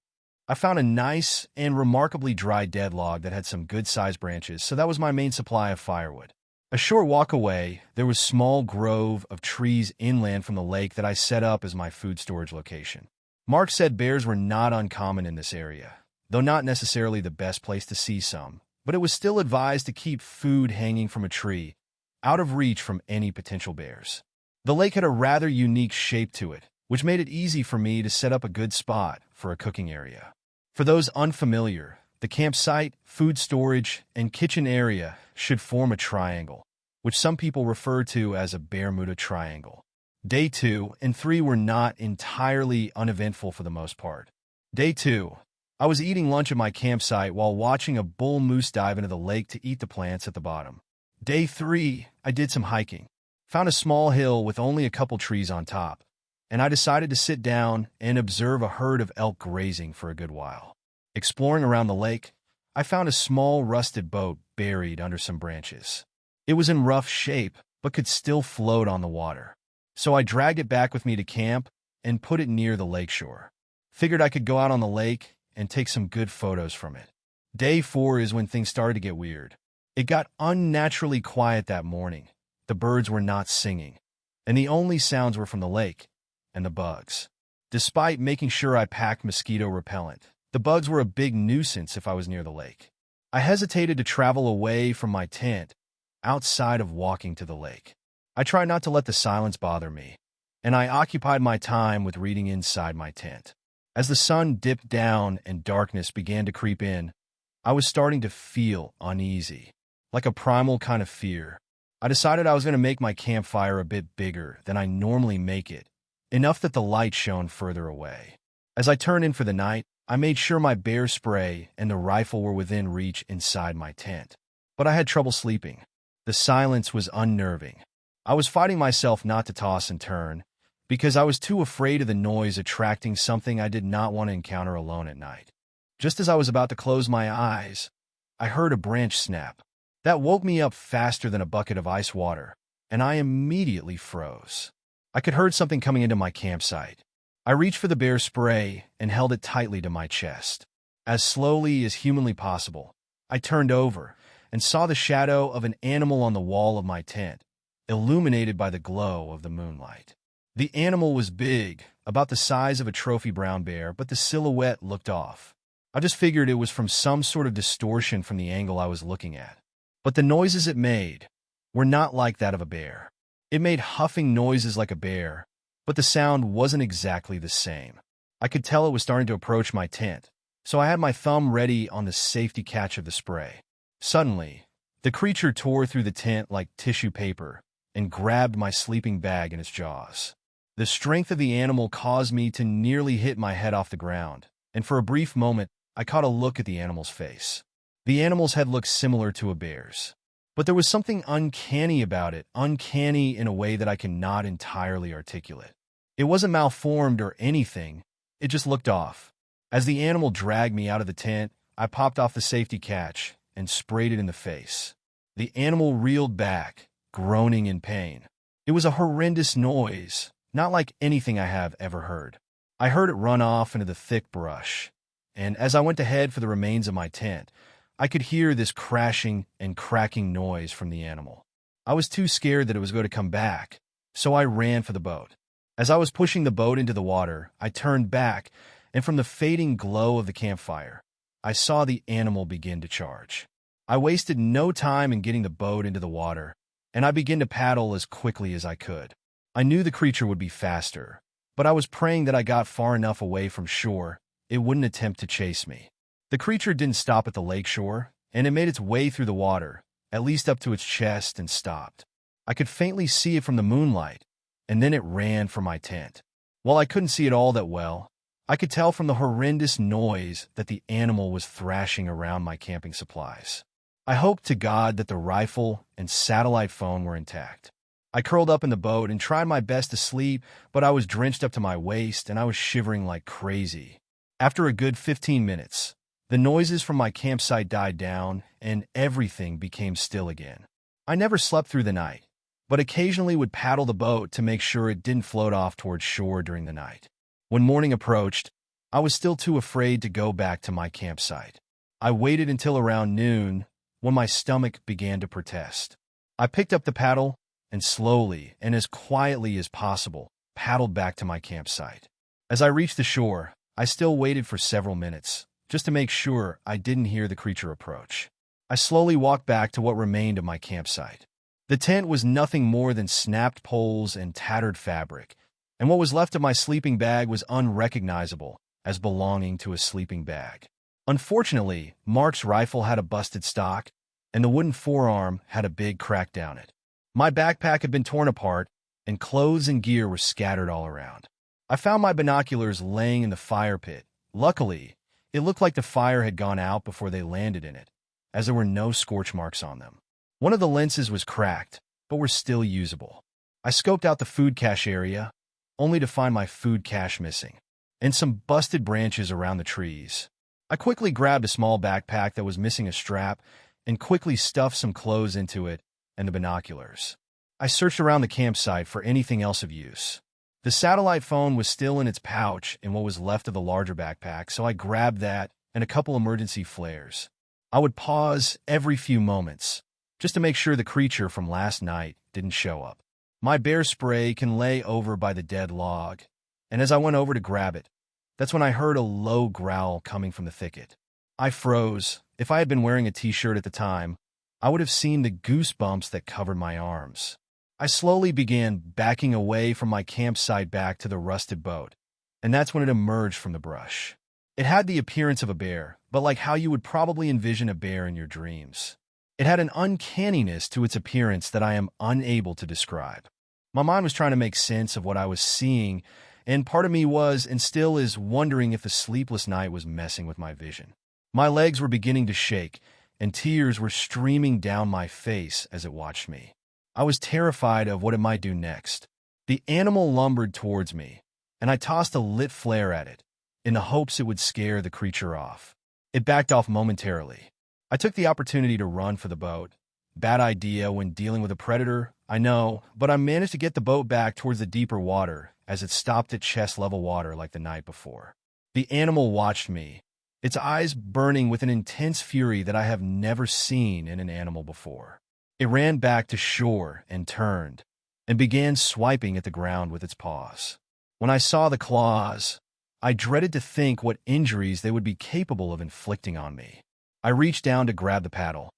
I found a nice and remarkably dry dead log that had some good-sized branches, so that was my main supply of firewood. A short walk away, there was a small grove of trees inland from the lake that I set up as my food storage location. Mark said bears were not uncommon in this area, though not necessarily the best place to see some, but it was still advised to keep food hanging from a tree, out of reach from any potential bears. The lake had a rather unique shape to it, which made it easy for me to set up a good spot for a cooking area. For those unfamiliar, the campsite, food storage, and kitchen area should form a triangle, which some people refer to as a Bermuda Triangle. Day 2 and 3 were not entirely uneventful for the most part. Day 2, I was eating lunch at my campsite while watching a bull moose dive into the lake to eat the plants at the bottom. Day 3, I did some hiking, found a small hill with only a couple trees on top, and I decided to sit down and observe a herd of elk grazing for a good while. Exploring around the lake, I found a small rusted boat buried under some branches. It was in rough shape, but could still float on the water. So I dragged it back with me to camp and put it near the lakeshore. Figured I could go out on the lake and take some good photos from it. Day 4 is when things started to get weird. It got unnaturally quiet that morning. The birds were not singing, and the only sounds were from the lake and the bugs. Despite making sure I packed mosquito repellent, the bugs were a big nuisance if I was near the lake. I hesitated to travel away from my tent, outside of walking to the lake. I tried not to let the silence bother me, and I occupied my time with reading inside my tent. As the sun dipped down and darkness began to creep in, I was starting to feel uneasy, like a primal kind of fear. I decided I was going to make my campfire a bit bigger than I normally make it, enough that the light shone further away. As I turned in for the night, I made sure my bear spray and the rifle were within reach inside my tent. But I had trouble sleeping. The silence was unnerving. I was fighting myself not to toss and turn, because I was too afraid of the noise attracting something I did not want to encounter alone at night. Just as I was about to close my eyes, I heard a branch snap. That woke me up faster than a bucket of ice water, and I immediately froze. I could hear something coming into my campsite. I reached for the bear spray and held it tightly to my chest. As slowly as humanly possible, I turned over and saw the shadow of an animal on the wall of my tent, illuminated by the glow of the moonlight. The animal was big, about the size of a trophy brown bear, but the silhouette looked off. I just figured it was from some sort of distortion from the angle I was looking at. But the noises it made were not like that of a bear. It made huffing noises like a bear, but the sound wasn't exactly the same. I could tell it was starting to approach my tent, so I had my thumb ready on the safety catch of the spray. Suddenly, the creature tore through the tent like tissue paper and grabbed my sleeping bag in its jaws. The strength of the animal caused me to nearly hit my head off the ground, and for a brief moment, I caught a look at the animal's face. The animal's head looked similar to a bear's, but there was something uncanny about it, uncanny in a way that I cannot entirely articulate. It wasn't malformed or anything, it just looked off. As the animal dragged me out of the tent, I popped off the safety catch and sprayed it in the face. The animal reeled back, groaning in pain. It was a horrendous noise, not like anything I have ever heard. I heard it run off into the thick brush, and as I went to head for the remains of my tent, I could hear this crashing and cracking noise from the animal. I was too scared that it was going to come back, so I ran for the boat. As I was pushing the boat into the water, I turned back, and from the fading glow of the campfire, I saw the animal begin to charge. I wasted no time in getting the boat into the water, and I began to paddle as quickly as I could. I knew the creature would be faster, but I was praying that I got far enough away from shore it wouldn't attempt to chase me. The creature didn't stop at the lakeshore, and it made its way through the water, at least up to its chest, and stopped. I could faintly see it from the moonlight, and then it ran for my tent. While I couldn't see it all that well, I could tell from the horrendous noise that the animal was thrashing around my camping supplies. I hoped to God that the rifle and satellite phone were intact. I curled up in the boat and tried my best to sleep, but I was drenched up to my waist and I was shivering like crazy. After a good 15 minutes, the noises from my campsite died down and everything became still again. I never slept through the night, but occasionally would paddle the boat to make sure it didn't float off towards shore during the night. When morning approached, I was still too afraid to go back to my campsite. I waited until around noon when my stomach began to protest. I picked up the paddle and slowly and as quietly as possible paddled back to my campsite. As I reached the shore, I still waited for several minutes, just to make sure I didn't hear the creature approach. I slowly walked back to what remained of my campsite. The tent was nothing more than snapped poles and tattered fabric, and what was left of my sleeping bag was unrecognizable as belonging to a sleeping bag. Unfortunately, Mark's rifle had a busted stock, and the wooden forearm had a big crack down it. My backpack had been torn apart, and clothes and gear were scattered all around. I found my binoculars laying in the fire pit. Luckily, it looked like the fire had gone out before they landed in it, as there were no scorch marks on them. One of the lenses was cracked, but were still usable. I scoped out the food cache area, only to find my food cache missing, and some busted branches around the trees. I quickly grabbed a small backpack that was missing a strap and quickly stuffed some clothes into it and the binoculars. I searched around the campsite for anything else of use. The satellite phone was still in its pouch in what was left of the larger backpack, so I grabbed that and a couple emergency flares. I would pause every few moments, just to make sure the creature from last night didn't show up. My bear spray can lay over by the dead log, and as I went over to grab it, that's when I heard a low growl coming from the thicket. I froze. If I had been wearing a t-shirt at the time, I would have seen the goosebumps that covered my arms. I slowly began backing away from my campsite back to the rusted boat, and that's when it emerged from the brush. It had the appearance of a bear, but like how you would probably envision a bear in your dreams. It had an uncanniness to its appearance that I am unable to describe. My mind was trying to make sense of what I was seeing, and part of me was, and still is, wondering if the sleepless night was messing with my vision. My legs were beginning to shake, and tears were streaming down my face as it watched me. I was terrified of what it might do next. The animal lumbered towards me, and I tossed a lit flare at it, in the hopes it would scare the creature off. It backed off momentarily. I took the opportunity to run for the boat. Bad idea when dealing with a predator, I know, but I managed to get the boat back towards the deeper water as it stopped at chest-level water like the night before. The animal watched me, its eyes burning with an intense fury that I have never seen in an animal before. It ran back to shore and turned, and began swiping at the ground with its paws. When I saw the claws, I dreaded to think what injuries they would be capable of inflicting on me. I reached down to grab the paddle,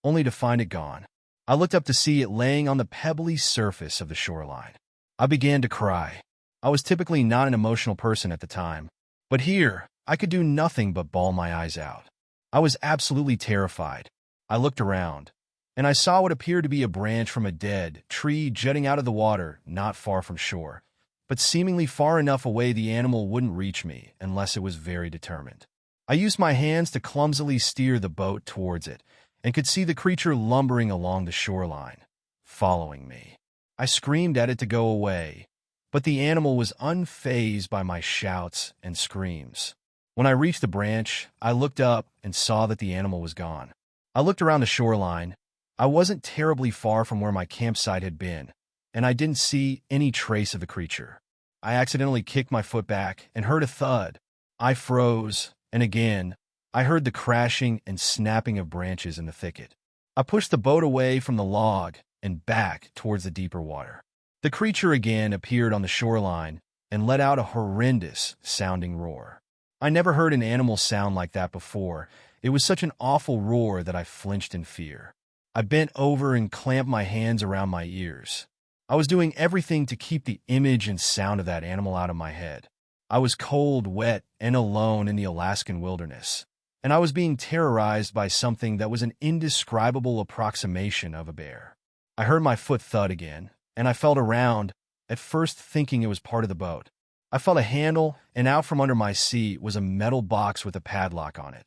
only to find it gone. I looked up to see it laying on the pebbly surface of the shoreline. I began to cry. I was typically not an emotional person at the time, but here, I could do nothing but bawl my eyes out. I was absolutely terrified. I looked around, and I saw what appeared to be a branch from a dead tree jutting out of the water not far from shore, but seemingly far enough away the animal wouldn't reach me unless it was very determined. I used my hands to clumsily steer the boat towards it, and could see the creature lumbering along the shoreline, following me. I screamed at it to go away, but the animal was unfazed by my shouts and screams. When I reached the branch, I looked up and saw that the animal was gone. I looked around the shoreline. I wasn't terribly far from where my campsite had been, and I didn't see any trace of the creature. I accidentally kicked my foot back and heard a thud. I froze, and again, I heard the crashing and snapping of branches in the thicket. I pushed the boat away from the log and back towards the deeper water. The creature again appeared on the shoreline and let out a horrendous-sounding roar. I never heard an animal sound like that before. It was such an awful roar that I flinched in fear. I bent over and clamped my hands around my ears. I was doing everything to keep the image and sound of that animal out of my head. I was cold, wet, and alone in the Alaskan wilderness, and I was being terrorized by something that was an indescribable approximation of a bear. I heard my foot thud again, and I felt around, at first thinking it was part of the boat. I felt a handle, and out from under my seat was a metal box with a padlock on it.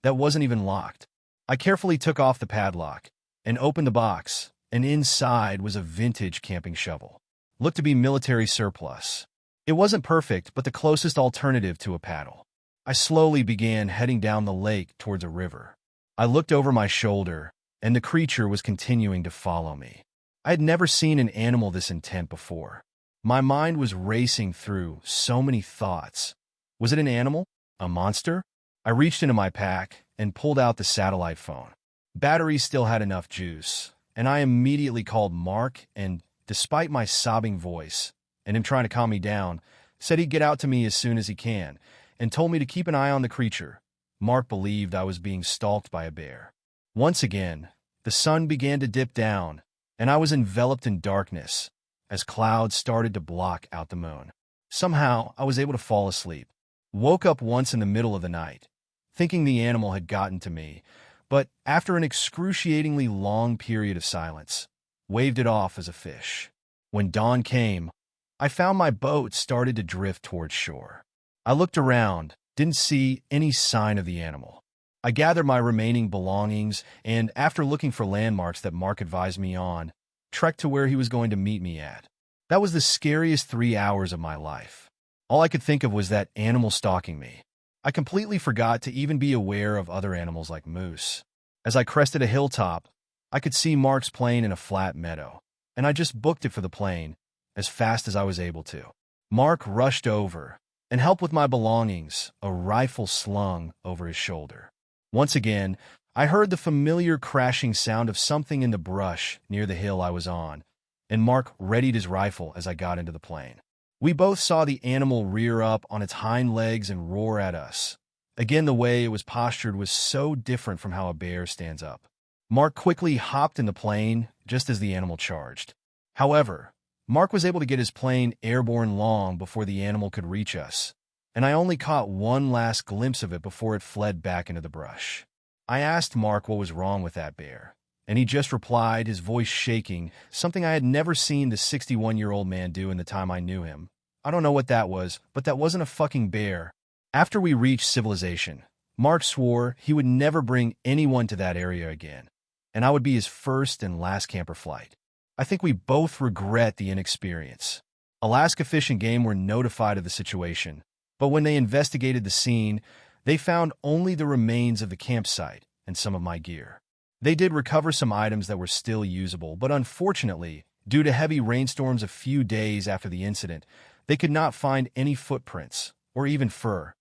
That wasn't even locked. I carefully took off the padlock and opened the box, and inside was a vintage camping shovel. Looked to be military surplus. It wasn't perfect, but the closest alternative to a paddle. I slowly began heading down the lake towards a river. I looked over my shoulder, and the creature was continuing to follow me. I had never seen an animal this intent before. My mind was racing through so many thoughts. Was it an animal? A monster? I reached into my pack and pulled out the satellite phone. Battery still had enough juice, and I immediately called Mark and, despite my sobbing voice and him trying to calm me down, said he'd get out to me as soon as he can and told me to keep an eye on the creature. Mark believed I was being stalked by a bear. Once again, the sun began to dip down, and I was enveloped in darkness as clouds started to block out the moon. Somehow, I was able to fall asleep. Woke up once in the middle of the night, thinking the animal had gotten to me, but after an excruciatingly long period of silence, waved it off as a fish. When dawn came, I found my boat started to drift towards shore. I looked around, didn't see any sign of the animal. I gathered my remaining belongings, and after looking for landmarks that Mark advised me on, trekked to where he was going to meet me at. That was the scariest 3 hours of my life. All I could think of was that animal stalking me. I completely forgot to even be aware of other animals like moose. As I crested a hilltop, I could see Mark's plane in a flat meadow, and I just booked it for the plane as fast as I was able to. Mark rushed over and helped with my belongings, a rifle slung over his shoulder. Once again, I heard the familiar crashing sound of something in the brush near the hill I was on, and Mark readied his rifle as I got into the plane. We both saw the animal rear up on its hind legs and roar at us. Again, the way it was postured was so different from how a bear stands up. Mark quickly hopped in the plane just as the animal charged. However, Mark was able to get his plane airborne long before the animal could reach us, and I only caught one last glimpse of it before it fled back into the brush. I asked Mark what was wrong with that bear, and he just replied, his voice shaking, something I had never seen the 61-year-old man do in the time I knew him. I don't know what that was, but that wasn't a fucking bear. After we reached civilization, Mark swore he would never bring anyone to that area again, and I would be his first and last camper flight. I think we both regret the inexperience. Alaska Fish and Game were notified of the situation, but when they investigated the scene, they found only the remains of the campsite and some of my gear. They did recover some items that were still usable, but unfortunately, due to heavy rainstorms a few days after the incident, they could not find any footprints, or even fur,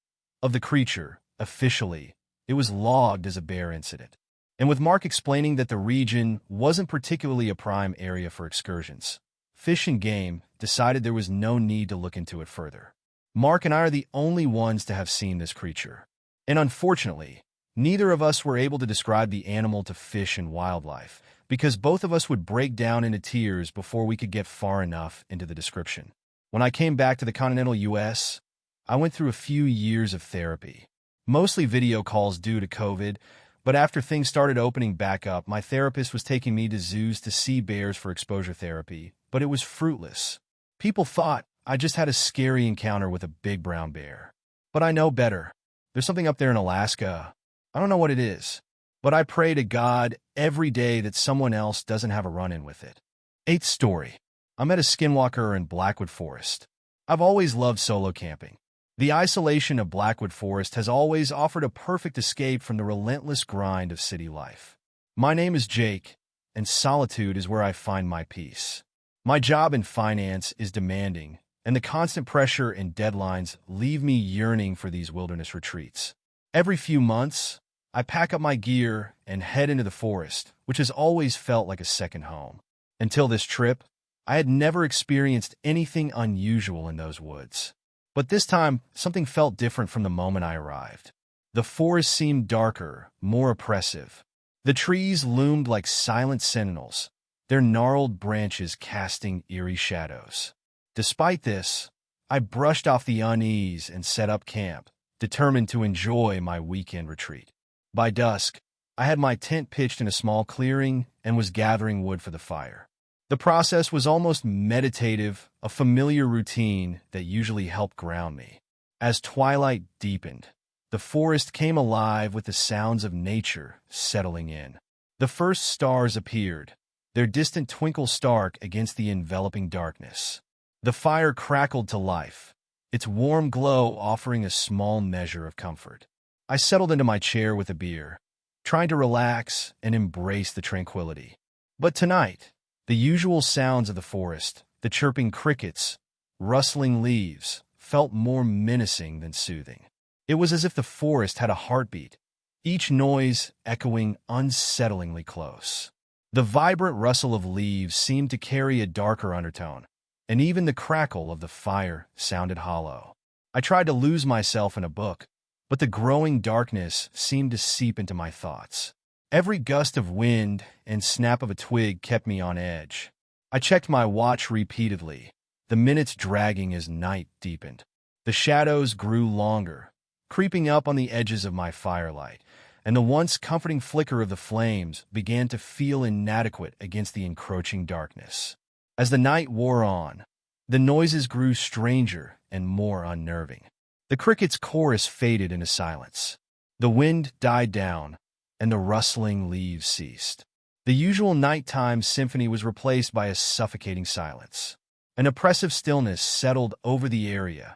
of the creature officially, it was logged as a bear incident. And with Mark explaining that the region wasn't particularly a prime area for excursions, Fish and Game decided there was no need to look into it further. Mark and I are the only ones to have seen this creature. And unfortunately, neither of us were able to describe the animal to Fish and Wildlife, because both of us would break down into tears before we could get far enough into the description. When I came back to the continental U.S., I went through a few years of therapy, mostly video calls due to COVID, but after things started opening back up, my therapist was taking me to zoos to see bears for exposure therapy, but it was fruitless. People thought I just had a scary encounter with a big brown bear. But I know better. There's something up there in Alaska. I don't know what it is, but I pray to God every day that someone else doesn't have a run-in with it. 8th story. I met a skinwalker in Blackwood Forest. I've always loved solo camping. The isolation of Blackwood Forest has always offered a perfect escape from the relentless grind of city life. My name is Jake, and solitude is where I find my peace. My job in finance is demanding, and the constant pressure and deadlines leave me yearning for these wilderness retreats. Every few months, I pack up my gear and head into the forest, which has always felt like a second home. Until this trip, I had never experienced anything unusual in those woods. But this time, something felt different from the moment I arrived. The forest seemed darker, more oppressive. The trees loomed like silent sentinels, their gnarled branches casting eerie shadows. Despite this, I brushed off the unease and set up camp, determined to enjoy my weekend retreat. By dusk, I had my tent pitched in a small clearing and was gathering wood for the fire. The process was almost meditative, a familiar routine that usually helped ground me. As twilight deepened, the forest came alive with the sounds of nature settling in. The first stars appeared, their distant twinkle stark against the enveloping darkness. The fire crackled to life, its warm glow offering a small measure of comfort. I settled into my chair with a beer, trying to relax and embrace the tranquility. But tonight, the usual sounds of the forest, the chirping crickets, rustling leaves, felt more menacing than soothing. It was as if the forest had a heartbeat, each noise echoing unsettlingly close. The vibrant rustle of leaves seemed to carry a darker undertone, and even the crackle of the fire sounded hollow. I tried to lose myself in a book, but the growing darkness seemed to seep into my thoughts. Every gust of wind and snap of a twig kept me on edge. I checked my watch repeatedly, the minutes dragging as night deepened. The shadows grew longer, creeping up on the edges of my firelight, and the once comforting flicker of the flames began to feel inadequate against the encroaching darkness. As the night wore on, the noises grew stranger and more unnerving. The crickets' chorus faded into silence. The wind died down, and the rustling leaves ceased. The usual nighttime symphony was replaced by a suffocating silence. An oppressive stillness settled over the area,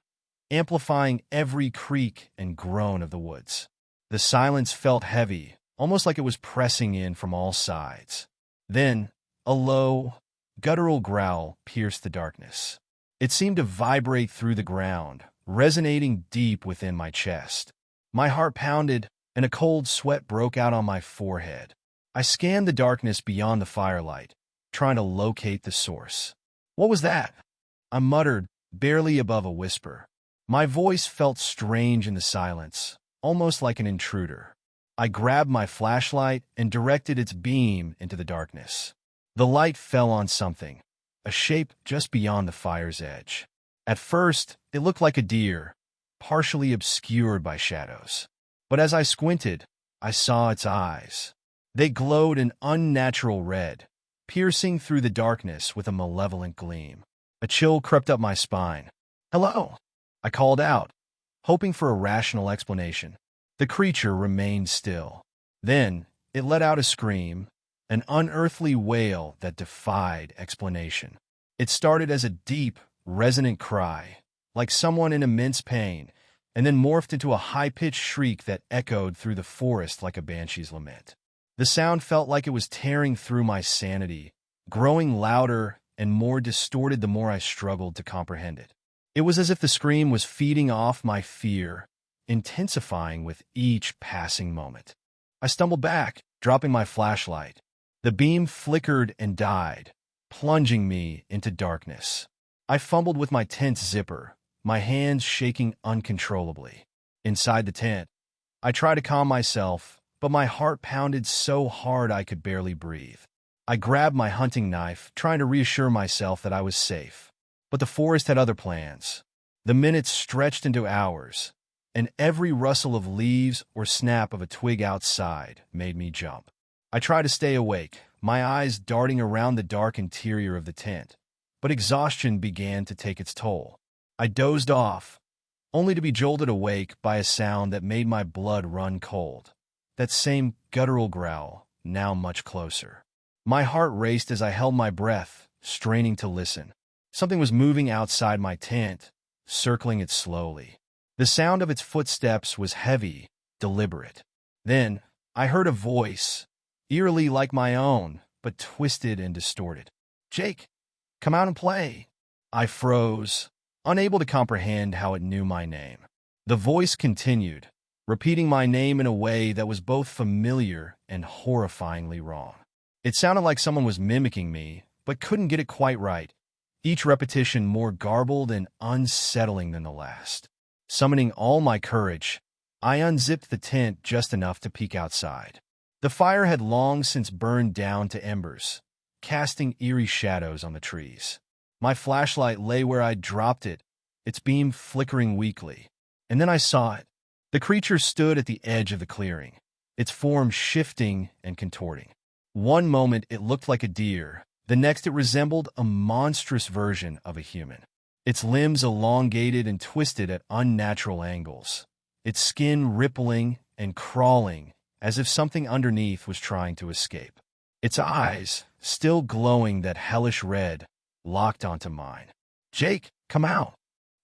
amplifying every creak and groan of the woods. The silence felt heavy, almost like it was pressing in from all sides. Then, a low, guttural growl pierced the darkness. It seemed to vibrate through the ground, resonating deep within my chest. My heart pounded, and a cold sweat broke out on my forehead. I scanned the darkness beyond the firelight, trying to locate the source. "What was that?" I muttered, barely above a whisper. My voice felt strange in the silence, almost like an intruder. I grabbed my flashlight and directed its beam into the darkness. The light fell on something, a shape just beyond the fire's edge. At first, it looked like a deer, partially obscured by shadows. But as I squinted, I saw its eyes. They glowed an unnatural red, piercing through the darkness with a malevolent gleam. A chill crept up my spine. "Hello," I called out, hoping for a rational explanation. The creature remained still. Then, it let out a scream, an unearthly wail that defied explanation. It started as a deep, resonant cry, like someone in immense pain, and then morphed into a high-pitched shriek that echoed through the forest like a banshee's lament. The sound felt like it was tearing through my sanity, growing louder and more distorted the more I struggled to comprehend it. It was as if the scream was feeding off my fear, intensifying with each passing moment. I stumbled back, dropping my flashlight. The beam flickered and died, plunging me into darkness. I fumbled with my tent's zipper, my hands shaking uncontrollably. Inside the tent, I tried to calm myself, but my heart pounded so hard I could barely breathe. I grabbed my hunting knife, trying to reassure myself that I was safe. But the forest had other plans. The minutes stretched into hours, and every rustle of leaves or snap of a twig outside made me jump. I tried to stay awake, my eyes darting around the dark interior of the tent, but exhaustion began to take its toll. I dozed off, only to be jolted awake by a sound that made my blood run cold. That same guttural growl, now much closer. My heart raced as I held my breath, straining to listen. Something was moving outside my tent, circling it slowly. The sound of its footsteps was heavy, deliberate. Then, I heard a voice, eerily like my own, but twisted and distorted. "Jake, come out and play." I froze, unable to comprehend how it knew my name. The voice continued, repeating my name in a way that was both familiar and horrifyingly wrong. It sounded like someone was mimicking me, but couldn't get it quite right, each repetition more garbled and unsettling than the last. Summoning all my courage, I unzipped the tent just enough to peek outside. The fire had long since burned down to embers, casting eerie shadows on the trees. My flashlight lay where I'd dropped it, its beam flickering weakly. And then I saw it. The creature stood at the edge of the clearing, its form shifting and contorting. One moment it looked like a deer, the next it resembled a monstrous version of a human. Its limbs elongated and twisted at unnatural angles, its skin rippling and crawling as if something underneath was trying to escape. Its eyes, still glowing that hellish red, locked onto mine. "Jake, come out."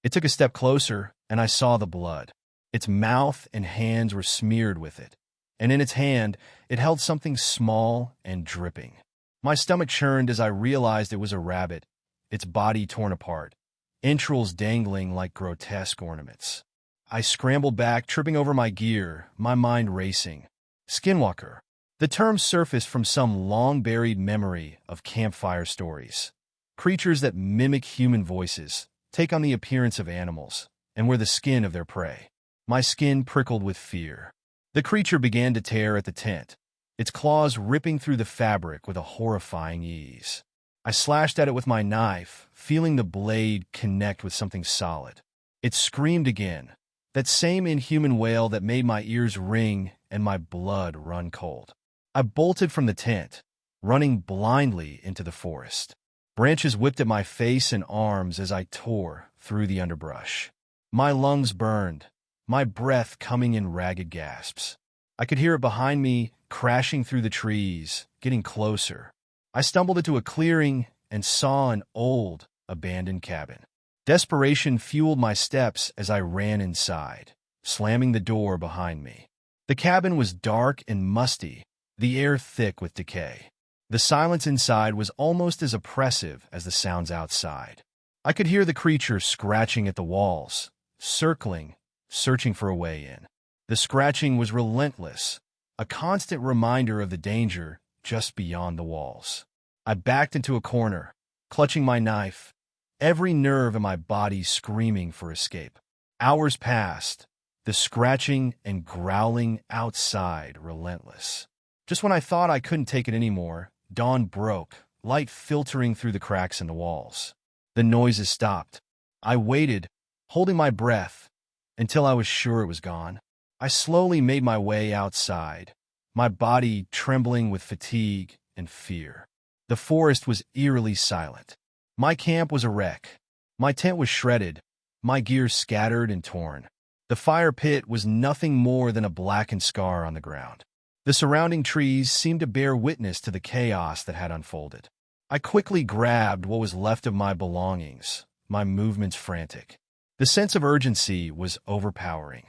It took a step closer, and I saw the blood. Its mouth and hands were smeared with it, and in its hand it held something small and dripping. My stomach churned as I realized it was a rabbit, its body torn apart, entrails dangling like grotesque ornaments. I scrambled back, tripping over my gear, my mind racing. Skinwalker. The term surfaced from some long-buried memory of campfire stories. Creatures that mimic human voices, take on the appearance of animals, and wear the skin of their prey. My skin prickled with fear. The creature began to tear at the tent, its claws ripping through the fabric with a horrifying ease. I slashed at it with my knife, feeling the blade connect with something solid. It screamed again, that same inhuman wail that made my ears ring and my blood run cold. I bolted from the tent, running blindly into the forest. Branches whipped at my face and arms as I tore through the underbrush. My lungs burned, my breath coming in ragged gasps. I could hear it behind me, crashing through the trees, getting closer. I stumbled into a clearing and saw an old, abandoned cabin. Desperation fueled my steps as I ran inside, slamming the door behind me. The cabin was dark and musty, the air thick with decay. The silence inside was almost as oppressive as the sounds outside. I could hear the creature scratching at the walls, circling, searching for a way in. The scratching was relentless, a constant reminder of the danger just beyond the walls. I backed into a corner, clutching my knife, every nerve in my body screaming for escape. Hours passed, the scratching and growling outside relentless. Just when I thought I couldn't take it anymore, dawn broke, light filtering through the cracks in the walls. The noises stopped. I waited, holding my breath, until I was sure it was gone. I slowly made my way outside, my body trembling with fatigue and fear. The forest was eerily silent. My camp was a wreck. My tent was shredded, my gear scattered and torn. The fire pit was nothing more than a blackened scar on the ground. The surrounding trees seemed to bear witness to the chaos that had unfolded. I quickly grabbed what was left of my belongings, my movements frantic. The sense of urgency was overpowering.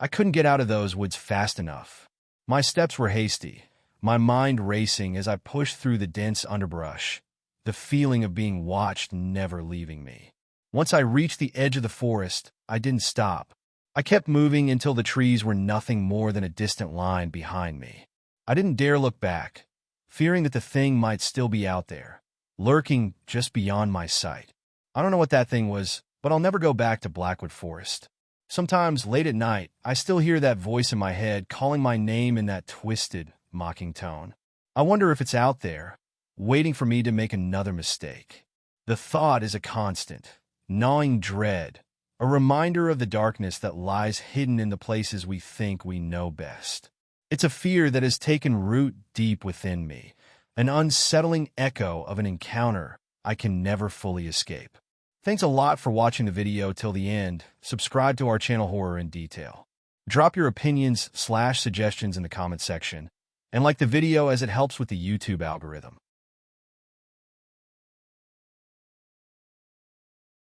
I couldn't get out of those woods fast enough. My steps were hasty, my mind racing as I pushed through the dense underbrush, the feeling of being watched never leaving me. Once I reached the edge of the forest, I didn't stop. I kept moving until the trees were nothing more than a distant line behind me. I didn't dare look back, fearing that the thing might still be out there, lurking just beyond my sight. I don't know what that thing was, but I'll never go back to Blackwood Forest. Sometimes, late at night, I still hear that voice in my head calling my name in that twisted, mocking tone. I wonder if it's out there, waiting for me to make another mistake. The thought is a constant, gnawing dread, a reminder of the darkness that lies hidden in the places we think we know best. It's a fear that has taken root deep within me, an unsettling echo of an encounter I can never fully escape. Thanks a lot for watching the video till the end. Subscribe to our channel Horror in Detail. Drop your opinions/suggestions in the comment section, and like the video as it helps with the YouTube algorithm.